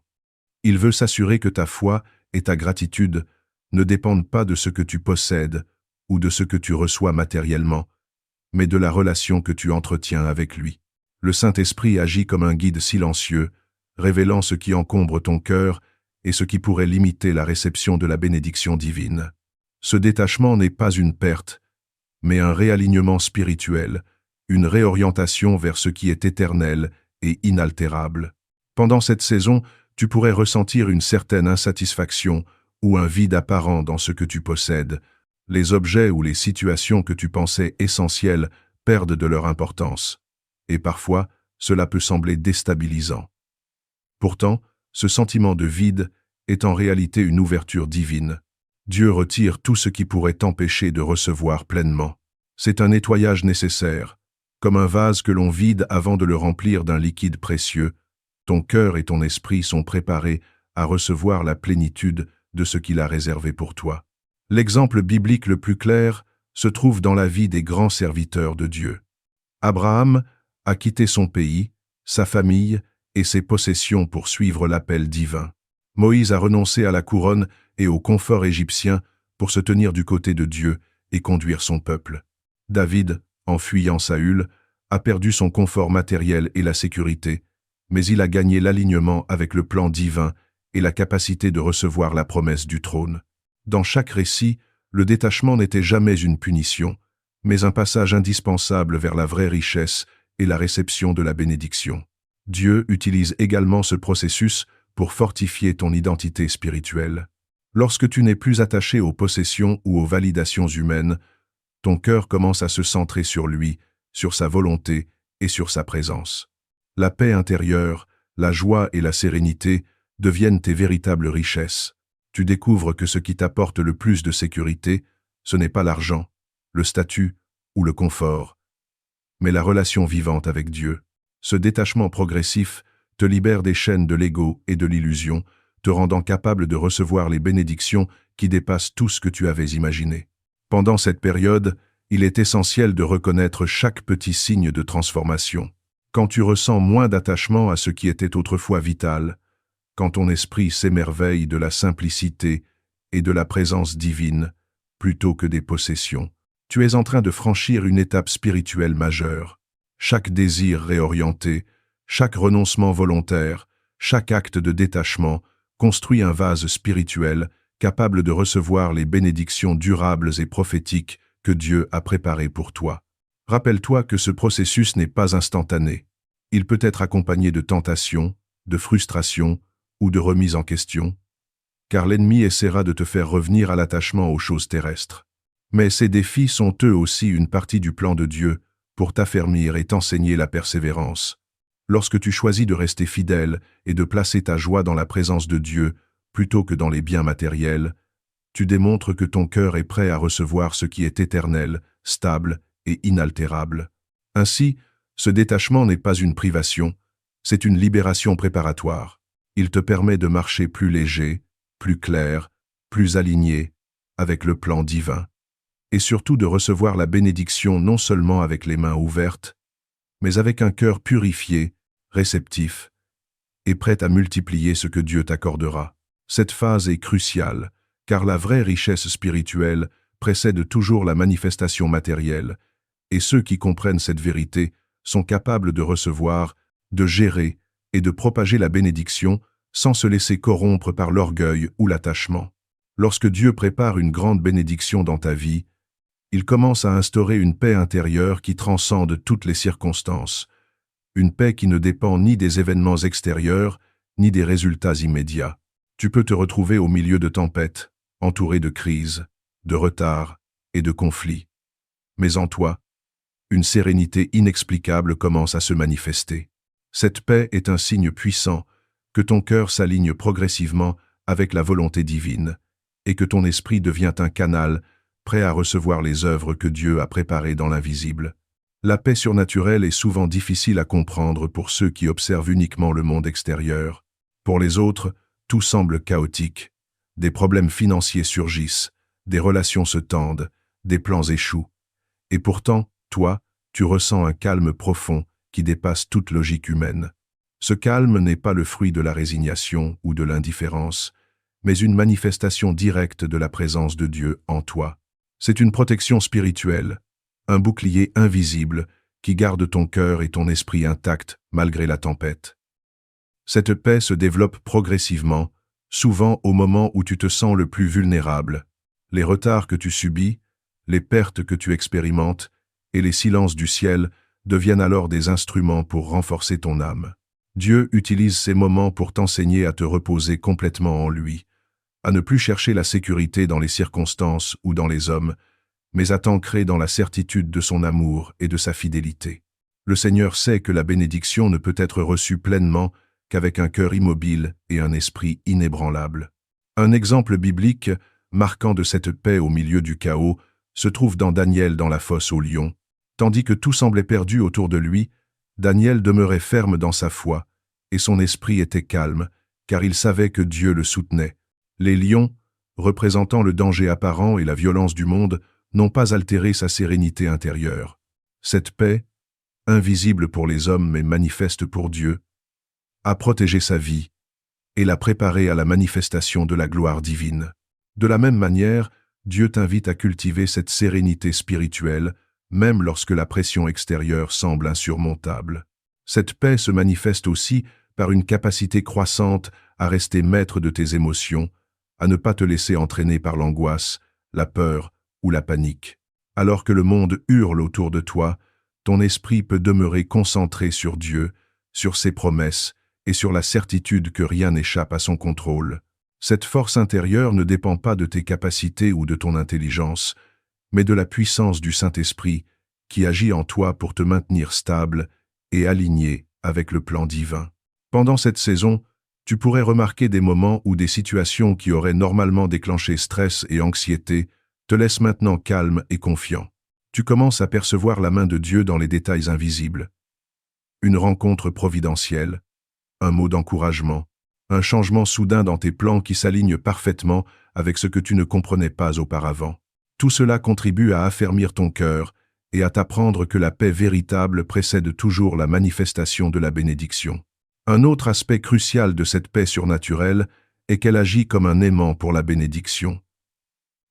Il veut s'assurer que ta foi et ta gratitude ne dépendent pas de ce que tu possèdes ou de ce que tu reçois matériellement, mais de la relation que tu entretiens avec lui. Le Saint-Esprit agit comme un guide silencieux, révélant ce qui encombre ton cœur et ce qui pourrait limiter la réception de la bénédiction divine. Ce détachement n'est pas une perte, mais un réalignement spirituel, une réorientation vers ce qui est éternel et inaltérable. Pendant cette saison, tu pourrais ressentir une certaine insatisfaction ou un vide apparent dans ce que tu possèdes. Les objets ou les situations que tu pensais essentielles perdent de leur importance, et parfois, cela peut sembler déstabilisant. Pourtant, ce sentiment de vide est en réalité une ouverture divine. Dieu retire tout ce qui pourrait t'empêcher de recevoir pleinement. C'est un nettoyage nécessaire. Comme un vase que l'on vide avant de le remplir d'un liquide précieux, ton cœur et ton esprit sont préparés à recevoir la plénitude de ce qu'il a réservé pour toi. L'exemple biblique le plus clair se trouve dans la vie des grands serviteurs de Dieu. Abraham a quitté son pays, sa famille et ses possessions pour suivre l'appel divin. Moïse a renoncé à la couronne et au confort égyptien pour se tenir du côté de Dieu et conduire son peuple. David, en fuyant Saül, a perdu son confort matériel et la sécurité, mais il a gagné l'alignement avec le plan divin et la capacité de recevoir la promesse du trône. Dans chaque récit, le détachement n'était jamais une punition, mais un passage indispensable vers la vraie richesse et la réception de la bénédiction. Dieu utilise également ce processus pour fortifier ton identité spirituelle. Lorsque tu n'es plus attaché aux possessions ou aux validations humaines, ton cœur commence à se centrer sur lui, sur sa volonté et sur sa présence. La paix intérieure, la joie et la sérénité deviennent tes véritables richesses. Tu découvres que ce qui t'apporte le plus de sécurité, ce n'est pas l'argent, le statut ou le confort, mais la relation vivante avec Dieu. Ce détachement progressif te libère des chaînes de l'ego et de l'illusion, te rendant capable de recevoir les bénédictions qui dépassent tout ce que tu avais imaginé. Pendant cette période, il est essentiel de reconnaître chaque petit signe de transformation. Quand tu ressens moins d'attachement à ce qui était autrefois vital, quand ton esprit s'émerveille de la simplicité et de la présence divine, plutôt que des possessions, tu es en train de franchir une étape spirituelle majeure. Chaque désir réorienté, Chaque renoncement volontaire, chaque acte de détachement construit un vase spirituel capable de recevoir les bénédictions durables et prophétiques que Dieu a préparées pour toi. Rappelle-toi que ce processus n'est pas instantané. Il peut être accompagné de tentations, de frustrations ou de remise en question, car l'ennemi essaiera de te faire revenir à l'attachement aux choses terrestres. Mais ces défis sont eux aussi une partie du plan de Dieu pour t'affermir et t'enseigner la persévérance. Lorsque tu choisis de rester fidèle et de placer ta joie dans la présence de Dieu plutôt que dans les biens matériels, tu démontres que ton cœur est prêt à recevoir ce qui est éternel, stable et inaltérable. Ainsi, ce détachement n'est pas une privation, c'est une libération préparatoire. Il te permet de marcher plus léger, plus clair, plus aligné avec le plan divin, et surtout de recevoir la bénédiction non seulement avec les mains ouvertes, mais avec un cœur purifié, réceptif, et prêt à multiplier ce que Dieu t'accordera. Cette phase est cruciale, car la vraie richesse spirituelle précède toujours la manifestation matérielle, et ceux qui comprennent cette vérité sont capables de recevoir, de gérer et de propager la bénédiction sans se laisser corrompre par l'orgueil ou l'attachement. Lorsque Dieu prépare une grande bénédiction dans ta vie, il commence à instaurer une paix intérieure qui transcende toutes les circonstances, une paix qui ne dépend ni des événements extérieurs, ni des résultats immédiats. Tu peux te retrouver au milieu de tempêtes, entouré de crises, de retards et de conflits. Mais en toi, une sérénité inexplicable commence à se manifester. Cette paix est un signe puissant que ton cœur s'aligne progressivement avec la volonté divine et que ton esprit devient un canal prêt à recevoir les œuvres que Dieu a préparées dans l'invisible. La paix surnaturelle est souvent difficile à comprendre pour ceux qui observent uniquement le monde extérieur. Pour les autres, tout semble chaotique. Des problèmes financiers surgissent, des relations se tendent, des plans échouent. Et pourtant, toi, tu ressens un calme profond qui dépasse toute logique humaine. Ce calme n'est pas le fruit de la résignation ou de l'indifférence, mais une manifestation directe de la présence de Dieu en toi. C'est une protection spirituelle, un bouclier invisible qui garde ton cœur et ton esprit intacts malgré la tempête. Cette paix se développe progressivement, souvent au moment où tu te sens le plus vulnérable. Les retards que tu subis, les pertes que tu expérimentes et les silences du ciel deviennent alors des instruments pour renforcer ton âme. Dieu utilise ces moments pour t'enseigner à te reposer complètement en lui, à ne plus chercher la sécurité dans les circonstances ou dans les hommes, mais à t'ancrer dans la certitude de son amour et de sa fidélité. Le Seigneur sait que la bénédiction ne peut être reçue pleinement qu'avec un cœur immobile et un esprit inébranlable. Un exemple biblique marquant de cette paix au milieu du chaos se trouve dans Daniel dans la fosse aux lions. Tandis que tout semblait perdu autour de lui, Daniel demeurait ferme dans sa foi, et son esprit était calme, car il savait que Dieu le soutenait. Les lions, représentant le danger apparent et la violence du monde, n'ont pas altéré sa sérénité intérieure. Cette paix, invisible pour les hommes mais manifeste pour Dieu, a protégé sa vie et l'a préparé à la manifestation de la gloire divine. De la même manière, Dieu t'invite à cultiver cette sérénité spirituelle, même lorsque la pression extérieure semble insurmontable. Cette paix se manifeste aussi par une capacité croissante à rester maître de tes émotions, à ne pas te laisser entraîner par l'angoisse, la peur ou la panique. Alors que le monde hurle autour de toi, ton esprit peut demeurer concentré sur Dieu, sur ses promesses et sur la certitude que rien n'échappe à son contrôle. Cette force intérieure ne dépend pas de tes capacités ou de ton intelligence, mais de la puissance du Saint-Esprit qui agit en toi pour te maintenir stable et aligné avec le plan divin. Pendant cette saison, tu pourrais remarquer des moments où des situations qui auraient normalement déclenché stress et anxiété te laissent maintenant calme et confiant. Tu commences à percevoir la main de Dieu dans les détails invisibles. Une rencontre providentielle, un mot d'encouragement, un changement soudain dans tes plans qui s'aligne parfaitement avec ce que tu ne comprenais pas auparavant. Tout cela contribue à affermir ton cœur et à t'apprendre que la paix véritable précède toujours la manifestation de la bénédiction. Un autre aspect crucial de cette paix surnaturelle est qu'elle agit comme un aimant pour la bénédiction.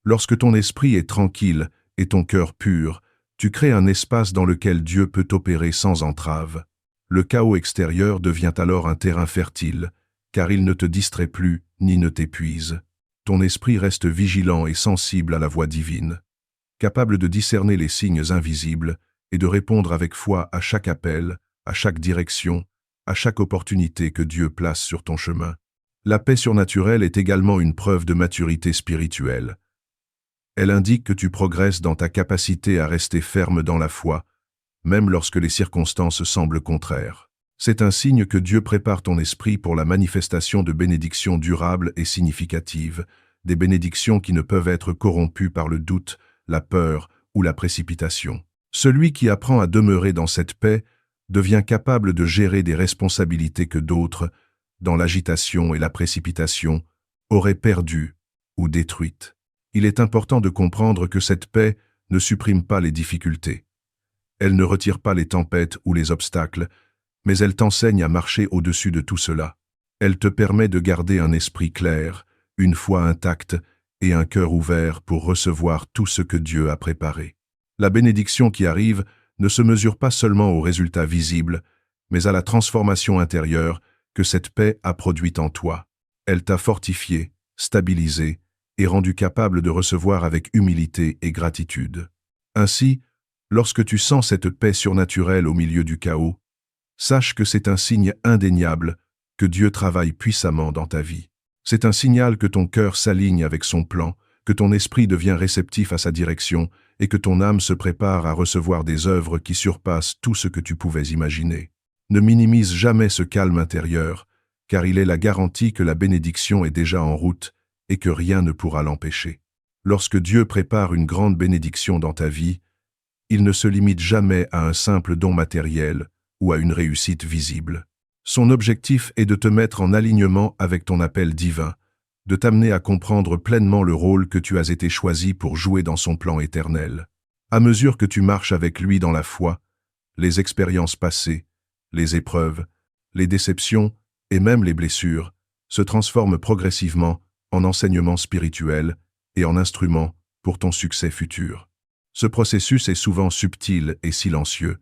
Lorsque ton esprit est tranquille et ton cœur pur, tu crées un espace dans lequel Dieu peut opérer sans entrave. Le chaos extérieur devient alors un terrain fertile, car il ne te distrait plus ni ne t'épuise. Ton esprit reste vigilant et sensible à la voix divine, capable de discerner les signes invisibles et de répondre avec foi à chaque appel, à chaque direction, à chaque opportunité que Dieu place sur ton chemin. La paix surnaturelle est également une preuve de maturité spirituelle. Elle indique que tu progresses dans ta capacité à rester ferme dans la foi, même lorsque les circonstances semblent contraires. C'est un signe que Dieu prépare ton esprit pour la manifestation de bénédictions durables et significatives, des bénédictions qui ne peuvent être corrompues par le doute, la peur ou la précipitation. Celui qui apprend à demeurer dans cette paix devient capable de gérer des responsabilités que d'autres, dans l'agitation et la précipitation, auraient perdues ou détruites. Il est important de comprendre que cette paix ne supprime pas les difficultés. Elle ne retire pas les tempêtes ou les obstacles, mais elle t'enseigne à marcher au-dessus de tout cela. Elle te permet de garder un esprit clair, une foi intacte et un cœur ouvert pour recevoir tout ce que Dieu a préparé. La bénédiction qui arrive ne se mesure pas seulement aux résultats visibles, mais à la transformation intérieure que cette paix a produite en toi. Elle t'a fortifié, stabilisé et rendu capable de recevoir avec humilité et gratitude. Ainsi, lorsque tu sens cette paix surnaturelle au milieu du chaos, sache que c'est un signe indéniable que Dieu travaille puissamment dans ta vie. C'est un signal que ton cœur s'aligne avec son plan, que ton esprit devient réceptif à sa direction et que ton âme se prépare à recevoir des œuvres qui surpassent tout ce que tu pouvais imaginer. Ne minimise jamais ce calme intérieur, car il est la garantie que la bénédiction est déjà en route et que rien ne pourra l'empêcher. Lorsque Dieu prépare une grande bénédiction dans ta vie, il ne se limite jamais à un simple don matériel ou à une réussite visible. Son objectif est de te mettre en alignement avec ton appel divin, de t'amener à comprendre pleinement le rôle que tu as été choisi pour jouer dans son plan éternel. À mesure que tu marches avec lui dans la foi, les expériences passées, les épreuves, les déceptions et même les blessures se transforment progressivement en enseignements spirituels et en instruments pour ton succès futur. Ce processus est souvent subtil et silencieux,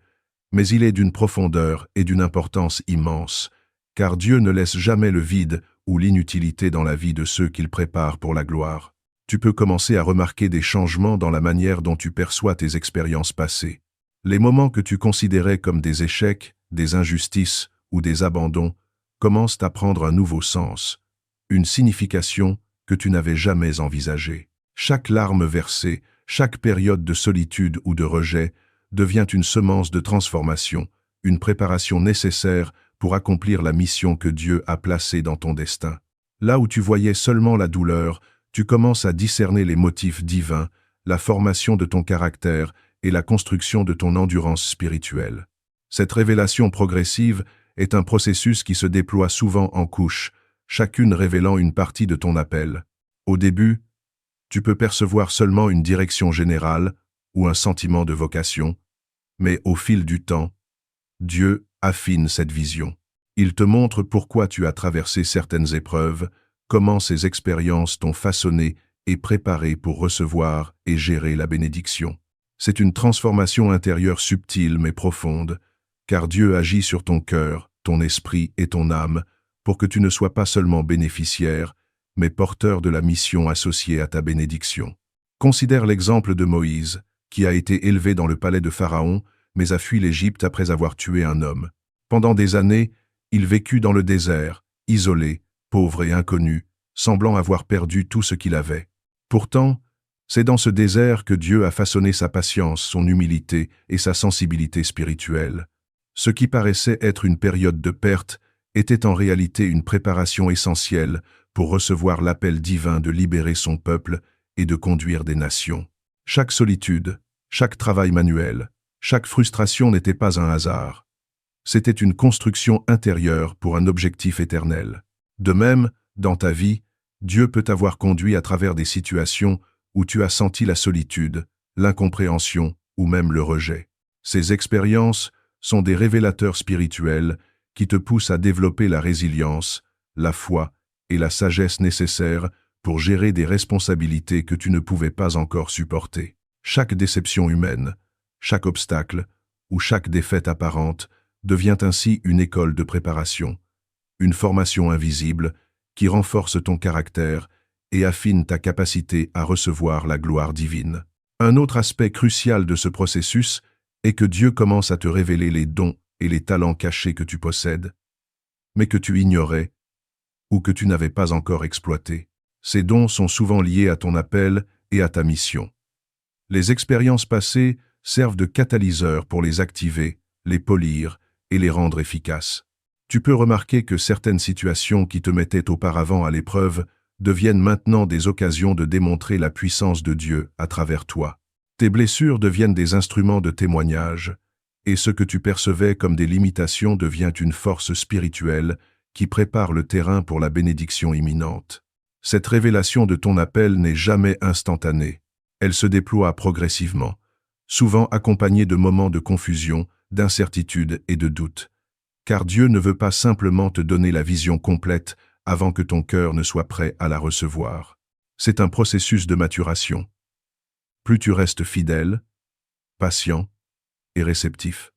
mais il est d'une profondeur et d'une importance immense, car Dieu ne laisse jamais le vide ou l'inutilité dans la vie de ceux qu'il prépare pour la gloire. Tu peux commencer à remarquer des changements dans la manière dont tu perçois tes expériences passées. Les moments que tu considérais comme des échecs, des injustices ou des abandons commencent à prendre un nouveau sens, une signification que tu n'avais jamais envisagée. Chaque larme versée, chaque période de solitude ou de rejet devient une semence de transformation, une préparation nécessaire pour accomplir la mission que Dieu a placée dans ton destin. Là où tu voyais seulement la douleur, tu commences à discerner les motifs divins, la formation de ton caractère et la construction de ton endurance spirituelle. Cette révélation progressive est un processus qui se déploie souvent en couches, chacune révélant une partie de ton appel. Au début, tu peux percevoir seulement une direction générale ou un sentiment de vocation, mais au fil du temps, Dieu affine cette vision. Il te montre pourquoi tu as traversé certaines épreuves, comment ces expériences t'ont façonné et préparé pour recevoir et gérer la bénédiction. C'est une transformation intérieure subtile mais profonde, car Dieu agit sur ton cœur, ton esprit et ton âme pour que tu ne sois pas seulement bénéficiaire, mais porteur de la mission associée à ta bénédiction. Considère l'exemple de Moïse, qui a été élevé dans le palais de Pharaon, mais a fui l'Égypte après avoir tué un homme. Pendant des années, il vécut dans le désert, isolé, pauvre et inconnu, semblant avoir perdu tout ce qu'il avait. Pourtant, c'est dans ce désert que Dieu a façonné sa patience, son humilité et sa sensibilité spirituelle. Ce qui paraissait être une période de perte était en réalité une préparation essentielle pour recevoir l'appel divin de libérer son peuple et de conduire des nations. Chaque solitude, chaque travail manuel, chaque frustration n'était pas un hasard. C'était une construction intérieure pour un objectif éternel. De même, dans ta vie, Dieu peut t'avoir conduit à travers des situations où tu as senti la solitude, l'incompréhension ou même le rejet. Ces expériences sont des révélateurs spirituels qui te poussent à développer la résilience, la foi et la sagesse nécessaires pour gérer des responsabilités que tu ne pouvais pas encore supporter. Chaque déception humaine, chaque obstacle ou chaque défaite apparente devient ainsi une école de préparation, une formation invisible qui renforce ton caractère et affine ta capacité à recevoir la gloire divine. Un autre aspect crucial de ce processus est que Dieu commence à te révéler les dons et les talents cachés que tu possèdes, mais que tu ignorais ou que tu n'avais pas encore exploités. Ces dons sont souvent liés à ton appel et à ta mission. Les expériences passées servent de catalyseur pour les activer, les polir et les rendre efficaces. Tu peux remarquer que certaines situations qui te mettaient auparavant à l'épreuve deviennent maintenant des occasions de démontrer la puissance de Dieu à travers toi. Tes blessures deviennent des instruments de témoignage, et ce que tu percevais comme des limitations devient une force spirituelle qui prépare le terrain pour la bénédiction imminente. Cette révélation de ton appel n'est jamais instantanée. Elle se déploie progressivement, souvent accompagnée de moments de confusion, d'incertitude et de doute. Car Dieu ne veut pas simplement te donner la vision complète avant que ton cœur ne soit prêt à la recevoir. C'est un processus de maturation. Plus tu restes fidèle, patient et réceptif,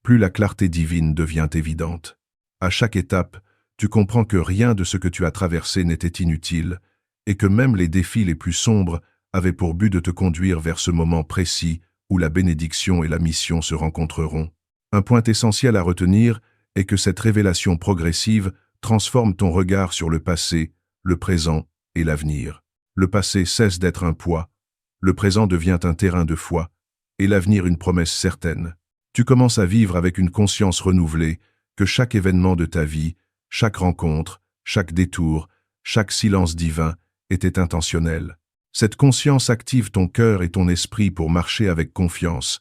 plus la clarté divine devient évidente. À chaque étape, tu comprends que rien de ce que tu as traversé n'était inutile et que même les défis les plus sombres avaient pour but de te conduire vers ce moment précis où la bénédiction et la mission se rencontreront. Un point essentiel à retenir est que cette révélation progressive transforme ton regard sur le passé, le présent et l'avenir. Le passé cesse d'être un poids, le présent devient un terrain de foi, et l'avenir une promesse certaine. Tu commences à vivre avec une conscience renouvelée que chaque événement de ta vie, chaque rencontre, chaque détour, chaque silence divin était intentionnel. Cette conscience active ton cœur et ton esprit pour marcher avec confiance,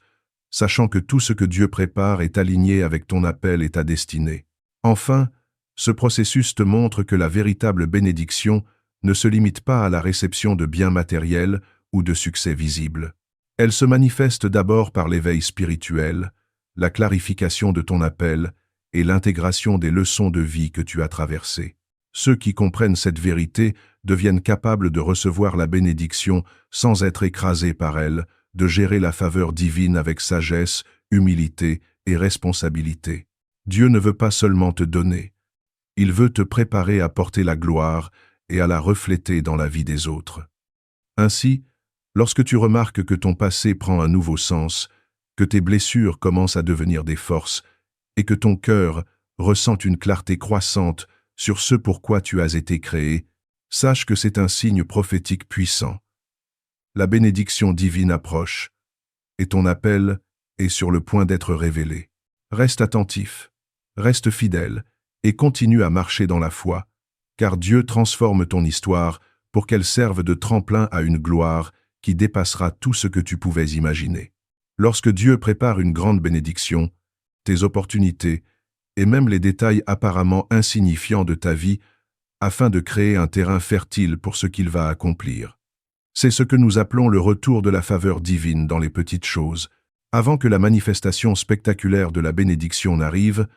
sachant que tout ce que Dieu prépare est aligné avec ton appel et ta destinée. Enfin, ce processus te montre que la véritable bénédiction ne se limite pas à la réception de biens matériels ou de succès visibles. Elle se manifeste d'abord par l'éveil spirituel, la clarification de ton appel et l'intégration des leçons de vie que tu as traversées. Ceux qui comprennent cette vérité deviennent capables de recevoir la bénédiction sans être écrasés par elle, de gérer la faveur divine avec sagesse, humilité et responsabilité. Dieu ne veut pas seulement te donner, il veut te préparer à porter la gloire et à la refléter dans la vie des autres. Ainsi, lorsque tu remarques que ton passé prend un nouveau sens, que tes blessures commencent à devenir des forces et que ton cœur ressent une clarté croissante sur ce pourquoi tu as été créé, sache que c'est un signe prophétique puissant. La bénédiction divine approche, et ton appel est sur le point d'être révélé. Reste attentif, reste fidèle, et continue à marcher dans la foi, car Dieu transforme ton histoire pour qu'elle serve de tremplin à une gloire qui dépassera tout ce que tu pouvais imaginer. Lorsque Dieu prépare une grande bénédiction, tes opportunités, et même les détails apparemment insignifiants de ta vie, afin de créer un terrain fertile pour ce qu'il va accomplir. C'est ce que nous appelons le retour de la faveur divine dans les petites choses. Avant que la manifestation spectaculaire de la bénédiction n'arrive,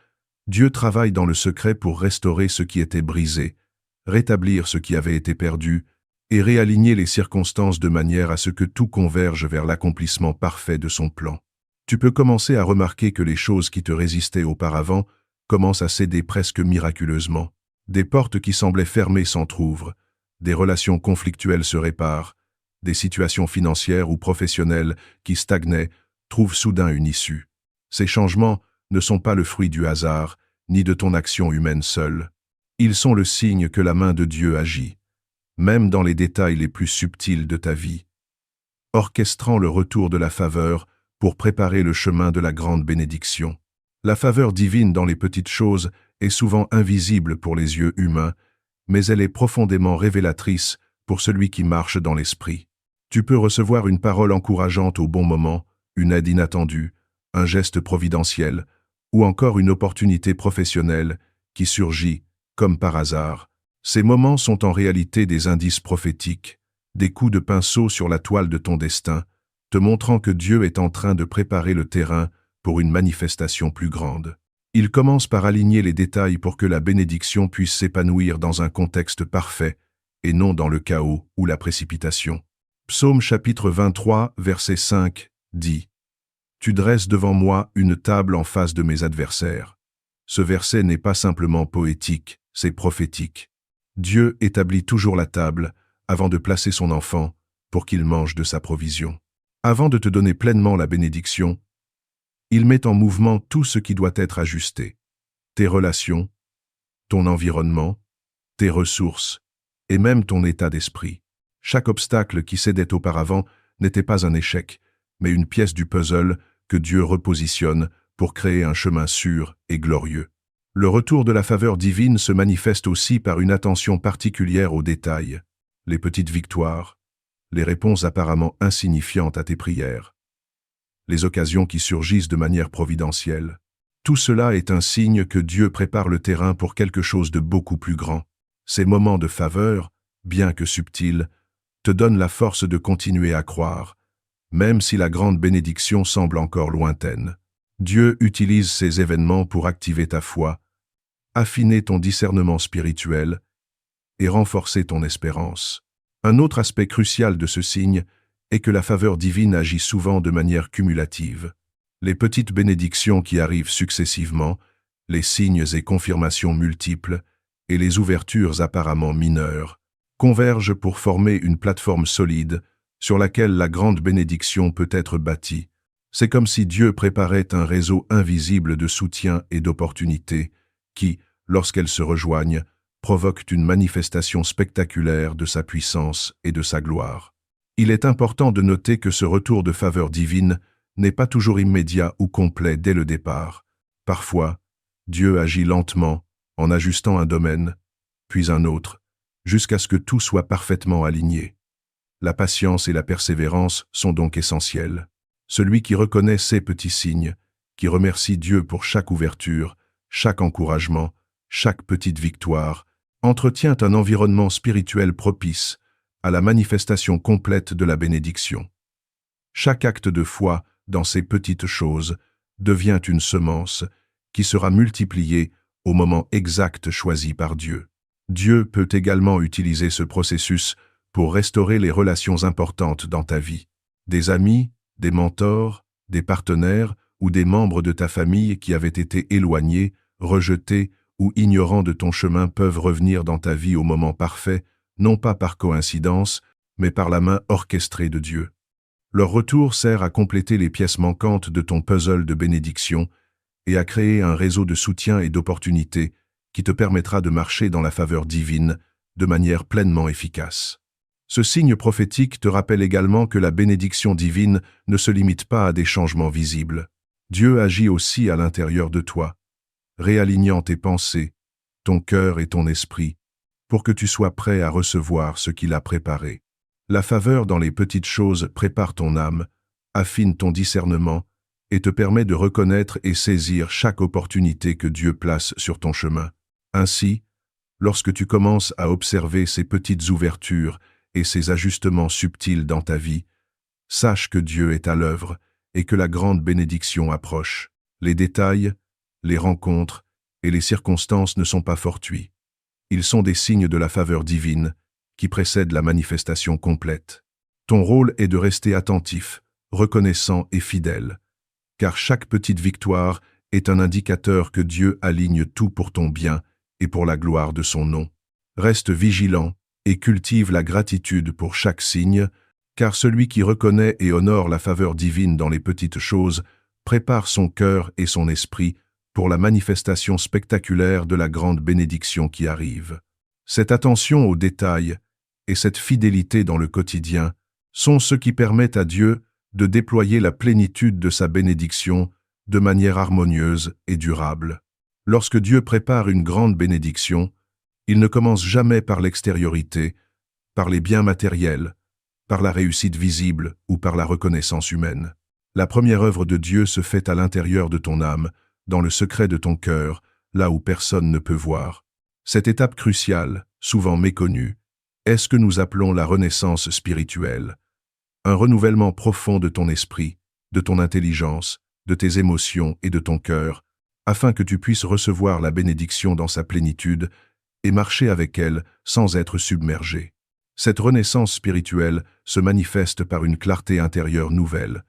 Dieu travaille dans le secret pour restaurer ce qui était brisé, rétablir ce qui avait été perdu, et réaligner les circonstances de manière à ce que tout converge vers l'accomplissement parfait de son plan. Tu peux commencer à remarquer que les choses qui te résistaient auparavant commencent à céder presque miraculeusement. Des portes qui semblaient fermées s'entr'ouvrent, des relations conflictuelles se réparent, des situations financières ou professionnelles qui stagnaient trouvent soudain une issue. Ces changements ne sont pas le fruit du hasard, ni de ton action humaine seule. Ils sont le signe que la main de Dieu agit, même dans les détails les plus subtils de ta vie, orchestrant le retour de la faveur pour préparer le chemin de la grande bénédiction. La faveur divine dans les petites choses est souvent invisible pour les yeux humains, mais elle est profondément révélatrice pour celui qui marche dans l'esprit. Tu peux recevoir une parole encourageante au bon moment, une aide inattendue, un geste providentiel, ou encore une opportunité professionnelle qui surgit, comme par hasard. Ces moments sont en réalité des indices prophétiques, des coups de pinceau sur la toile de ton destin, te montrant que Dieu est en train de préparer le terrain pour une manifestation plus grande. Il commence par aligner les détails pour que la bénédiction puisse s'épanouir dans un contexte parfait, et non dans le chaos ou la précipitation. Psaume chapitre 23, verset 5, dit Tu dresses devant moi une table en face de mes adversaires. Ce verset n'est pas simplement poétique, c'est prophétique. Dieu établit toujours la table avant de placer son enfant pour qu'il mange de sa provision. Avant de te donner pleinement la bénédiction, il met en mouvement tout ce qui doit être ajusté. Tes relations, ton environnement, tes ressources et même ton état d'esprit. Chaque obstacle qui cédait auparavant n'était pas un échec, mais une pièce du puzzle que Dieu repositionne pour créer un chemin sûr et glorieux. Le retour de la faveur divine se manifeste aussi par une attention particulière aux détails, les petites victoires, les réponses apparemment insignifiantes à tes prières, les occasions qui surgissent de manière providentielle. Tout cela est un signe que Dieu prépare le terrain pour quelque chose de beaucoup plus grand. Ces moments de faveur, bien que subtils, te donnent la force de continuer à croire, même si la grande bénédiction semble encore lointaine. Dieu utilise ces événements pour activer ta foi, affiner ton discernement spirituel et renforcer ton espérance. Un autre aspect crucial de ce signe est que la faveur divine agit souvent de manière cumulative. Les petites bénédictions qui arrivent successivement, les signes et confirmations multiples, et les ouvertures apparemment mineures, convergent pour former une plateforme solide sur laquelle la grande bénédiction peut être bâtie. C'est comme si Dieu préparait un réseau invisible de soutien et d'opportunités qui, lorsqu'elles se rejoignent, provoquent une manifestation spectaculaire de sa puissance et de sa gloire. Il est important de noter que ce retour de faveur divine n'est pas toujours immédiat ou complet dès le départ. Parfois, Dieu agit lentement, en ajustant un domaine, puis un autre, jusqu'à ce que tout soit parfaitement aligné. La patience et la persévérance sont donc essentielles. Celui qui reconnaît ces petits signes, qui remercie Dieu pour chaque ouverture, chaque encouragement, chaque petite victoire, entretient un environnement spirituel propice à la manifestation complète de la bénédiction. Chaque acte de foi dans ces petites choses devient une semence qui sera multipliée au moment exact choisi par Dieu. Dieu peut également utiliser ce processus pour restaurer les relations importantes dans ta vie. Des amis, des mentors, des partenaires ou des membres de ta famille qui avaient été éloignés, rejetés ou ignorants de ton chemin peuvent revenir dans ta vie au moment parfait, non pas par coïncidence, mais par la main orchestrée de Dieu. Leur retour sert à compléter les pièces manquantes de ton puzzle de bénédiction et à créer un réseau de soutien et d'opportunités qui te permettra de marcher dans la faveur divine de manière pleinement efficace. Ce signe prophétique te rappelle également que la bénédiction divine ne se limite pas à des changements visibles. Dieu agit aussi à l'intérieur de toi, réalignant tes pensées, ton cœur et ton esprit, pour que tu sois prêt à recevoir ce qu'il a préparé. La faveur dans les petites choses prépare ton âme, affine ton discernement et te permet de reconnaître et saisir chaque opportunité que Dieu place sur ton chemin. Ainsi, lorsque tu commences à observer ces petites ouvertures et ces ajustements subtils dans ta vie, sache que Dieu est à l'œuvre et que la grande bénédiction approche. Les détails, les rencontres et les circonstances ne sont pas fortuits. Ils sont des signes de la faveur divine qui précèdent la manifestation complète. Ton rôle est de rester attentif, reconnaissant et fidèle, car chaque petite victoire est un indicateur que Dieu aligne tout pour ton bien et pour la gloire de son nom. Reste vigilant et cultive la gratitude pour chaque signe, car celui qui reconnaît et honore la faveur divine dans les petites choses prépare son cœur et son esprit pour la manifestation spectaculaire de la grande bénédiction qui arrive. Cette attention aux détails et cette fidélité dans le quotidien sont ce qui permettent à Dieu de déployer la plénitude de sa bénédiction de manière harmonieuse et durable. Lorsque Dieu prépare une grande bénédiction, il ne commence jamais par l'extériorité, par les biens matériels, par la réussite visible ou par la reconnaissance humaine. La première œuvre de Dieu se fait à l'intérieur de ton âme, dans le secret de ton cœur, là où personne ne peut voir. Cette étape cruciale, souvent méconnue, est ce que nous appelons la renaissance spirituelle. Un renouvellement profond de ton esprit, de ton intelligence, de tes émotions et de ton cœur, afin que tu puisses recevoir la bénédiction dans sa plénitude et marcher avec elle sans être submergé. Cette renaissance spirituelle se manifeste par une clarté intérieure nouvelle,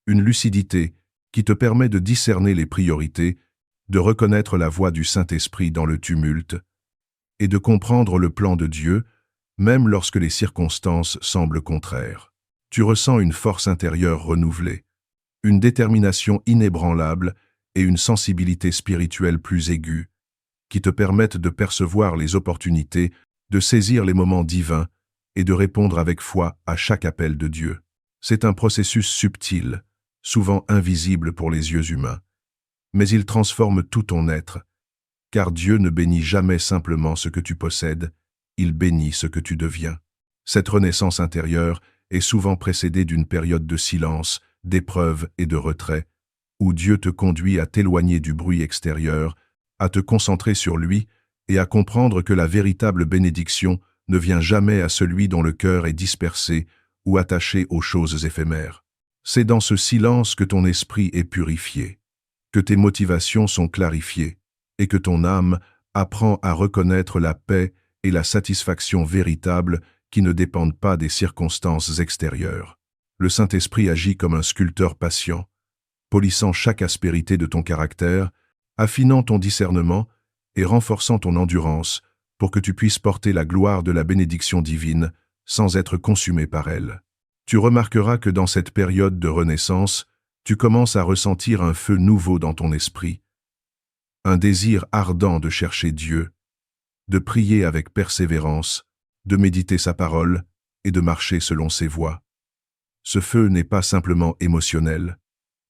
une lucidité qui te permet de discerner les priorités, de reconnaître la voix du Saint-Esprit dans le tumulte et de comprendre le plan de Dieu, même lorsque les circonstances semblent contraires. Tu ressens une force intérieure renouvelée, une détermination inébranlable et une sensibilité spirituelle plus aiguë, qui te permettent de percevoir les opportunités, de saisir les moments divins et de répondre avec foi à chaque appel de Dieu. C'est un processus subtil, souvent invisible pour les yeux humains, mais il transforme tout ton être, car Dieu ne bénit jamais simplement ce que tu possèdes, il bénit ce que tu deviens. Cette renaissance intérieure est souvent précédée d'une période de silence, d'épreuve et de retrait, où Dieu te conduit à t'éloigner du bruit extérieur, à te concentrer sur lui et à comprendre que la véritable bénédiction ne vient jamais à celui dont le cœur est dispersé ou attaché aux choses éphémères. C'est dans ce silence que ton esprit est purifié, que tes motivations sont clarifiées et que ton âme apprend à reconnaître la paix et la satisfaction véritable qui ne dépendent pas des circonstances extérieures. Le Saint-Esprit agit comme un sculpteur patient, polissant chaque aspérité de ton caractère, affinant ton discernement et renforçant ton endurance pour que tu puisses porter la gloire de la bénédiction divine sans être consumé par elle. Tu remarqueras que dans cette période de renaissance, tu commences à ressentir un feu nouveau dans ton esprit, un désir ardent de chercher Dieu, de prier avec persévérance, de méditer sa parole et de marcher selon ses voies. Ce feu n'est pas simplement émotionnel,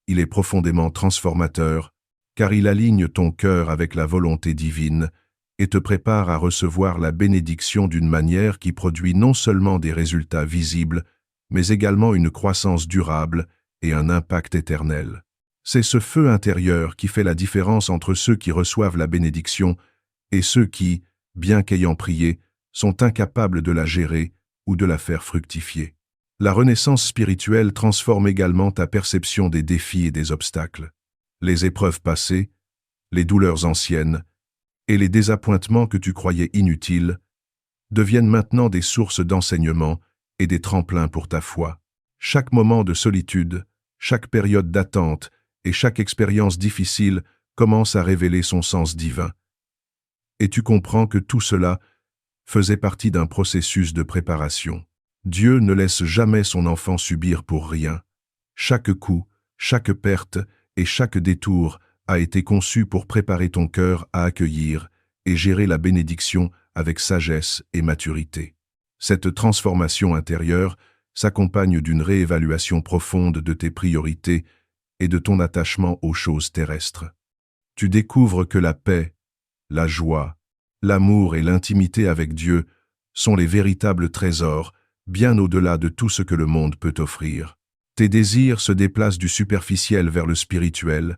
il est profondément transformateur, car il aligne ton cœur avec la volonté divine et te prépare à recevoir la bénédiction d'une manière qui produit non seulement des résultats visibles, mais également une croissance durable et un impact éternel. C'est ce feu intérieur qui fait la différence entre ceux qui reçoivent la bénédiction et ceux qui, bien qu'ayant prié, sont incapables de la gérer ou de la faire fructifier. La renaissance spirituelle transforme également ta perception des défis et des obstacles. Les épreuves passées, les douleurs anciennes et les désappointements que tu croyais inutiles deviennent maintenant des sources d'enseignement et des tremplins pour ta foi. Chaque moment de solitude, chaque période d'attente et chaque expérience difficile commence à révéler son sens divin. Et tu comprends que tout cela faisait partie d'un processus de préparation. Dieu ne laisse jamais son enfant subir pour rien. Chaque coup, chaque perte et chaque détour a été conçu pour préparer ton cœur à accueillir et gérer la bénédiction avec sagesse et maturité. Cette transformation intérieure s'accompagne d'une réévaluation profonde de tes priorités et de ton attachement aux choses terrestres. Tu découvres que la paix, la joie, l'amour et l'intimité avec Dieu sont les véritables trésors, bien au-delà de tout ce que le monde peut offrir. Tes désirs se déplacent du superficiel vers le spirituel,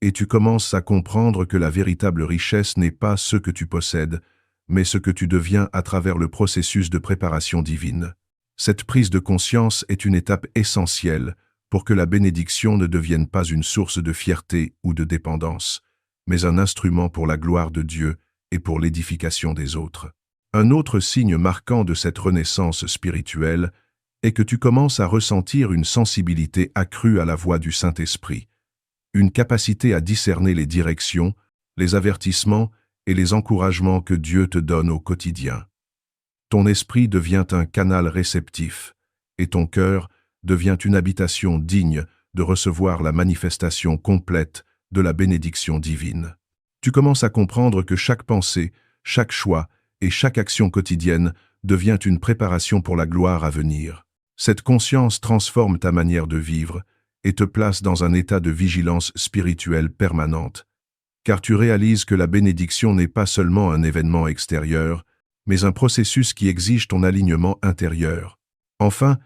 et tu commences à comprendre que la véritable richesse n'est pas ce que tu possèdes, mais ce que tu deviens à travers le processus de préparation divine. Cette prise de conscience est une étape essentielle pour que la bénédiction ne devienne pas une source de fierté ou de dépendance, mais un instrument pour la gloire de Dieu et pour l'édification des autres. Un autre signe marquant de cette renaissance spirituelle est que tu commences à ressentir une sensibilité accrue à la voix du Saint-Esprit, une capacité à discerner les directions, les avertissements et les encouragements que Dieu te donne au quotidien. Ton esprit devient un canal réceptif, et ton cœur devient une habitation digne de recevoir la manifestation complète de la bénédiction divine. Tu commences à comprendre que chaque pensée, chaque choix et chaque action quotidienne devient une préparation pour la gloire à venir. Cette conscience transforme ta manière de vivre et te place dans un état de vigilance spirituelle permanente, car tu réalises que la bénédiction n'est pas seulement un événement extérieur, mais un processus qui exige ton alignement intérieur. Enfin,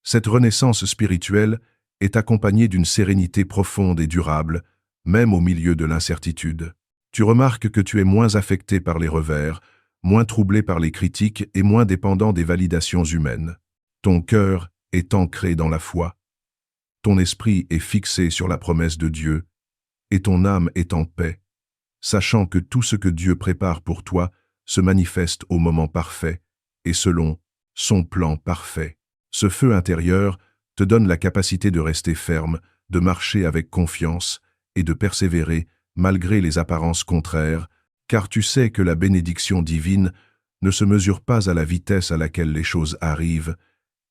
cette renaissance spirituelle est accompagnée d'une sérénité profonde et durable, même au milieu de l'incertitude. Tu remarques que tu es moins affecté par les revers, moins troublé par les critiques et moins dépendant des validations humaines. Ton cœur est ancré dans la foi. Ton esprit est fixé sur la promesse de Dieu, et ton âme est en paix, sachant que tout ce que Dieu prépare pour toi se manifeste au moment parfait et selon son plan parfait. Ce feu intérieur te donne la capacité de rester ferme, de marcher avec confiance et de persévérer malgré les apparences contraires, car tu sais que la bénédiction divine ne se mesure pas à la vitesse à laquelle les choses arrivent,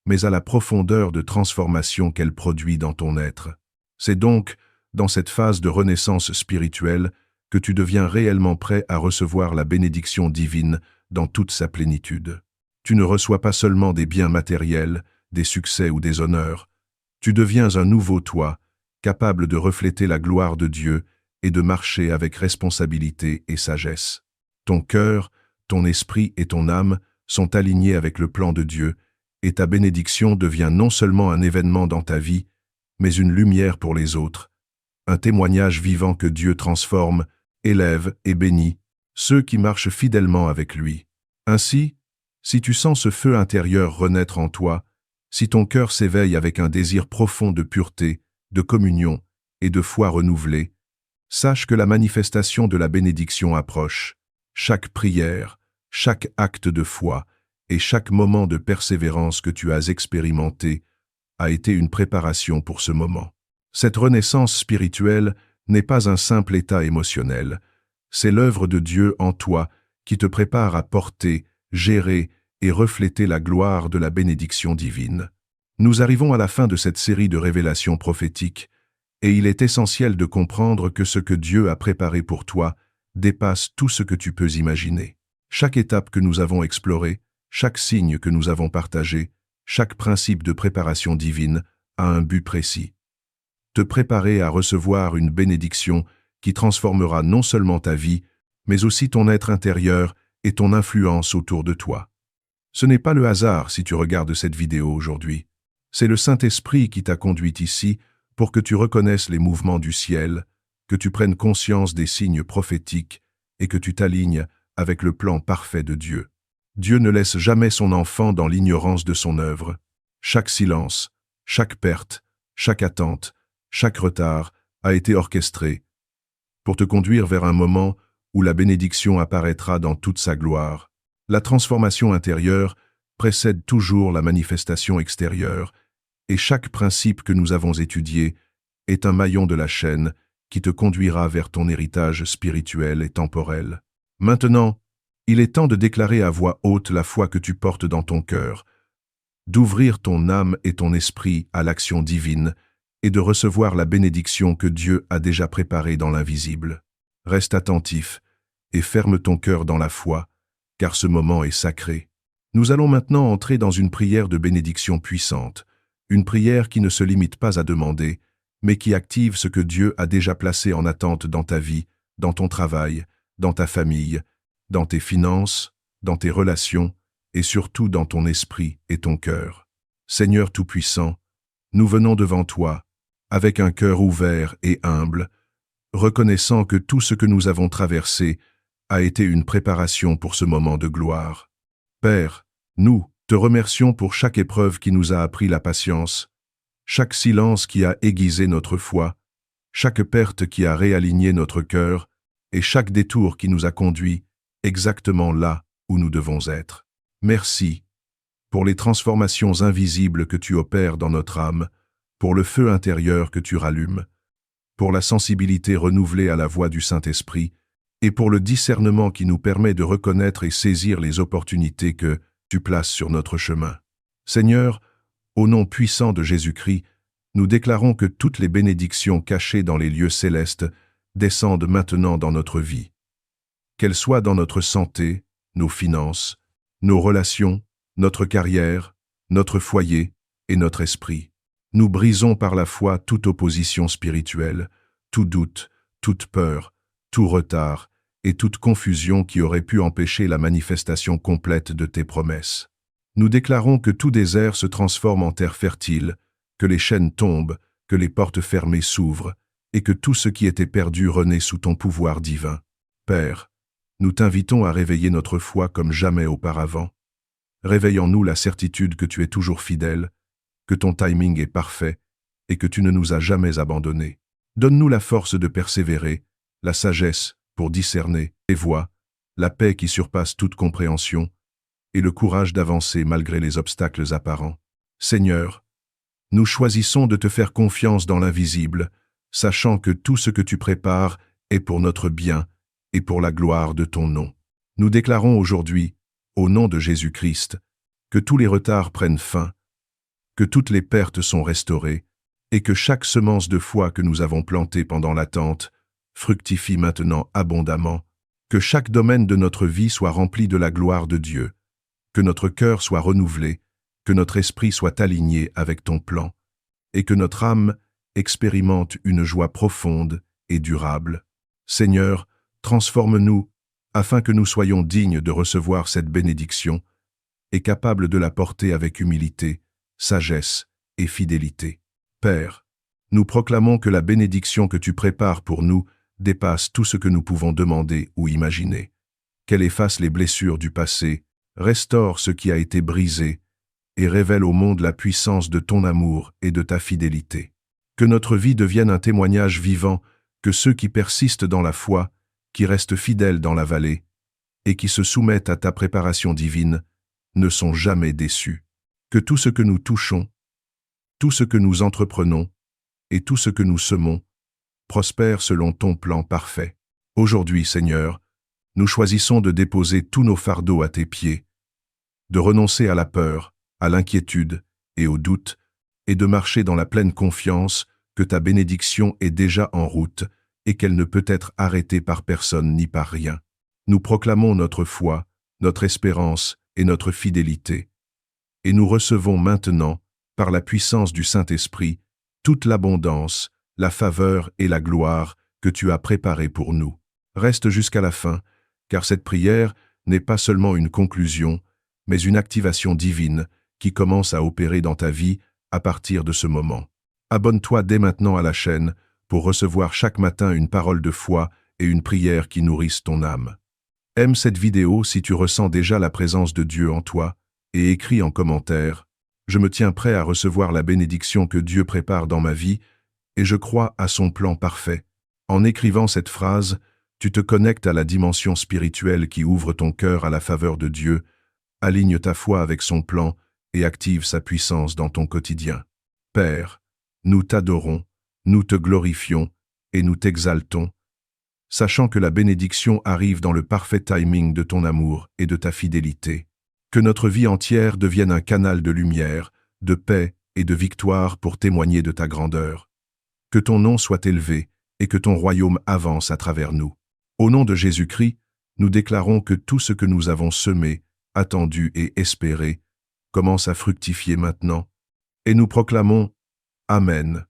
mais à la profondeur de transformation qu'elle produit dans ton être. C'est donc, dans cette phase de renaissance spirituelle, que tu deviens réellement prêt à recevoir la bénédiction divine dans toute sa plénitude. Tu ne reçois pas seulement des biens matériels, des succès ou des honneurs. Tu deviens un nouveau toi, capable de refléter la gloire de Dieu et de marcher avec responsabilité et sagesse. Ton cœur, ton esprit et ton âme sont alignés avec le plan de Dieu, et ta bénédiction devient non seulement un événement dans ta vie, mais une lumière pour les autres, un témoignage vivant que Dieu transforme, élève et bénit ceux qui marchent fidèlement avec lui. Ainsi, si tu sens ce feu intérieur renaître en toi, si ton cœur s'éveille avec un désir profond de pureté, de communion et de foi renouvelée, sache que la manifestation de la bénédiction approche. Chaque prière, chaque acte de foi et chaque moment de persévérance que tu as expérimenté a été une préparation pour ce moment. Cette renaissance spirituelle n'est pas un simple état émotionnel, c'est l'œuvre de Dieu en toi qui te prépare à porter, gérer et refléter la gloire de la bénédiction divine. Nous arrivons à la fin de cette série de révélations prophétiques, et il est essentiel de comprendre que ce que Dieu a préparé pour toi dépasse tout ce que tu peux imaginer. Chaque étape que nous avons explorée, chaque signe que nous avons partagé, chaque principe de préparation divine a un but précis. Te préparer à recevoir une bénédiction qui transformera non seulement ta vie, mais aussi ton être intérieur et ton influence autour de toi. Ce n'est pas le hasard si tu regardes cette vidéo aujourd'hui. C'est le Saint-Esprit qui t'a conduit ici pour que tu reconnaisses les mouvements du ciel, que tu prennes conscience des signes prophétiques et que tu t'alignes avec le plan parfait de Dieu. Dieu ne laisse jamais son enfant dans l'ignorance de son œuvre. Chaque silence, chaque perte, chaque attente, chaque retard a été orchestré pour te conduire vers un moment où la bénédiction apparaîtra dans toute sa gloire. La transformation intérieure précède toujours la manifestation extérieure, et chaque principe que nous avons étudié est un maillon de la chaîne qui te conduira vers ton héritage spirituel et temporel. Maintenant, il est temps de déclarer à voix haute la foi que tu portes dans ton cœur, d'ouvrir ton âme et ton esprit à l'action divine et de recevoir la bénédiction que Dieu a déjà préparée dans l'invisible. Reste attentif et ferme ton cœur dans la foi, car ce moment est sacré. Nous allons maintenant entrer dans une prière de bénédiction puissante, une prière qui ne se limite pas à demander, mais qui active ce que Dieu a déjà placé en attente dans ta vie, dans ton travail, dans ta famille, dans tes finances, dans tes relations et surtout dans ton esprit et ton cœur. Seigneur Tout-Puissant, nous venons devant toi, avec un cœur ouvert et humble, reconnaissant que tout ce que nous avons traversé a été une préparation pour ce moment de gloire. Père, nous te remercions pour chaque épreuve qui nous a appris la patience, chaque silence qui a aiguisé notre foi, chaque perte qui a réaligné notre cœur et chaque détour qui nous a conduits exactement là où nous devons être. Merci pour les transformations invisibles que tu opères dans notre âme, pour le feu intérieur que tu rallumes, pour la sensibilité renouvelée à la voix du Saint-Esprit et pour le discernement qui nous permet de reconnaître et saisir les opportunités que tu places sur notre chemin. Seigneur, au nom puissant de Jésus-Christ, nous déclarons que toutes les bénédictions cachées dans les lieux célestes descendent maintenant dans notre vie. Qu'elles soient dans notre santé, nos finances, nos relations, notre carrière, notre foyer et notre esprit. Nous brisons par la foi toute opposition spirituelle, tout doute, toute peur, tout retard et toute confusion qui aurait pu empêcher la manifestation complète de tes promesses. Nous déclarons que tout désert se transforme en terre fertile, que les chaînes tombent, que les portes fermées s'ouvrent, et que tout ce qui était perdu renaît sous ton pouvoir divin. Père, nous t'invitons à réveiller notre foi comme jamais auparavant. Réveille en nous la certitude que tu es toujours fidèle, que ton timing est parfait et que tu ne nous as jamais abandonnés. Donne-nous la force de persévérer, la sagesse pour discerner tes voies, la paix qui surpasse toute compréhension et le courage d'avancer malgré les obstacles apparents. Seigneur, Nous choisissons de te faire confiance dans l'invisible, sachant que tout ce que tu prépares est pour notre bien et pour la gloire de ton nom. Nous déclarons aujourd'hui, au nom de Jésus-Christ, que tous les retards prennent fin, que toutes les pertes sont restaurées, et que chaque semence de foi que nous avons plantée pendant l'attente fructifie maintenant abondamment, que chaque domaine de notre vie soit rempli de la gloire de Dieu, que notre cœur soit renouvelé, que notre esprit soit aligné avec ton plan, et que notre âme expérimente une joie profonde et durable. Seigneur, transforme-nous, afin que nous soyons dignes de recevoir cette bénédiction et capables de la porter avec humilité, sagesse et fidélité. Père, nous proclamons que la bénédiction que tu prépares pour nous dépasse tout ce que nous pouvons demander ou imaginer. Qu'elle efface les blessures du passé, restaure ce qui a été brisé et révèle au monde la puissance de ton amour et de ta fidélité. Que notre vie devienne un témoignage vivant que ceux qui persistent dans la foi, qui restent fidèles dans la vallée et qui se soumettent à ta préparation divine ne sont jamais déçus. Que tout ce que nous touchons, tout ce que nous entreprenons et tout ce que nous semons prospère selon ton plan parfait. Aujourd'hui, Seigneur, nous choisissons de déposer tous nos fardeaux à tes pieds, de renoncer à la peur, à l'inquiétude et au doute, et de marcher dans la pleine confiance que ta bénédiction est déjà en route et qu'elle ne peut être arrêtée par personne ni par rien. Nous proclamons notre foi, notre espérance et notre fidélité, et nous recevons maintenant, par la puissance du Saint-Esprit, toute l'abondance, la faveur et la gloire que tu as préparées pour nous. Reste jusqu'à la fin, car cette prière n'est pas seulement une conclusion, mais une activation divine qui commence à opérer dans ta vie à partir de ce moment. Abonne-toi dès maintenant à la chaîne pour recevoir chaque matin une parole de foi et une prière qui nourrissent ton âme. Aime cette vidéo si tu ressens déjà la présence de Dieu en toi et écris en commentaire « Je me tiens prêt à recevoir la bénédiction que Dieu prépare dans ma vie et je crois à son plan parfait ». En écrivant cette phrase, tu te connectes à la dimension spirituelle qui ouvre ton cœur à la faveur de Dieu, aligne ta foi avec son plan et active sa puissance dans ton quotidien. Père, nous t'adorons, nous te glorifions et nous t'exaltons, sachant que la bénédiction arrive dans le parfait timing de ton amour et de ta fidélité. Que notre vie entière devienne un canal de lumière, de paix et de victoire pour témoigner de ta grandeur. Que ton nom soit élevé et que ton royaume avance à travers nous. Au nom de Jésus-Christ, nous déclarons que tout ce que nous avons semé, attendu et espéré commence à fructifier maintenant, et nous proclamons Amen.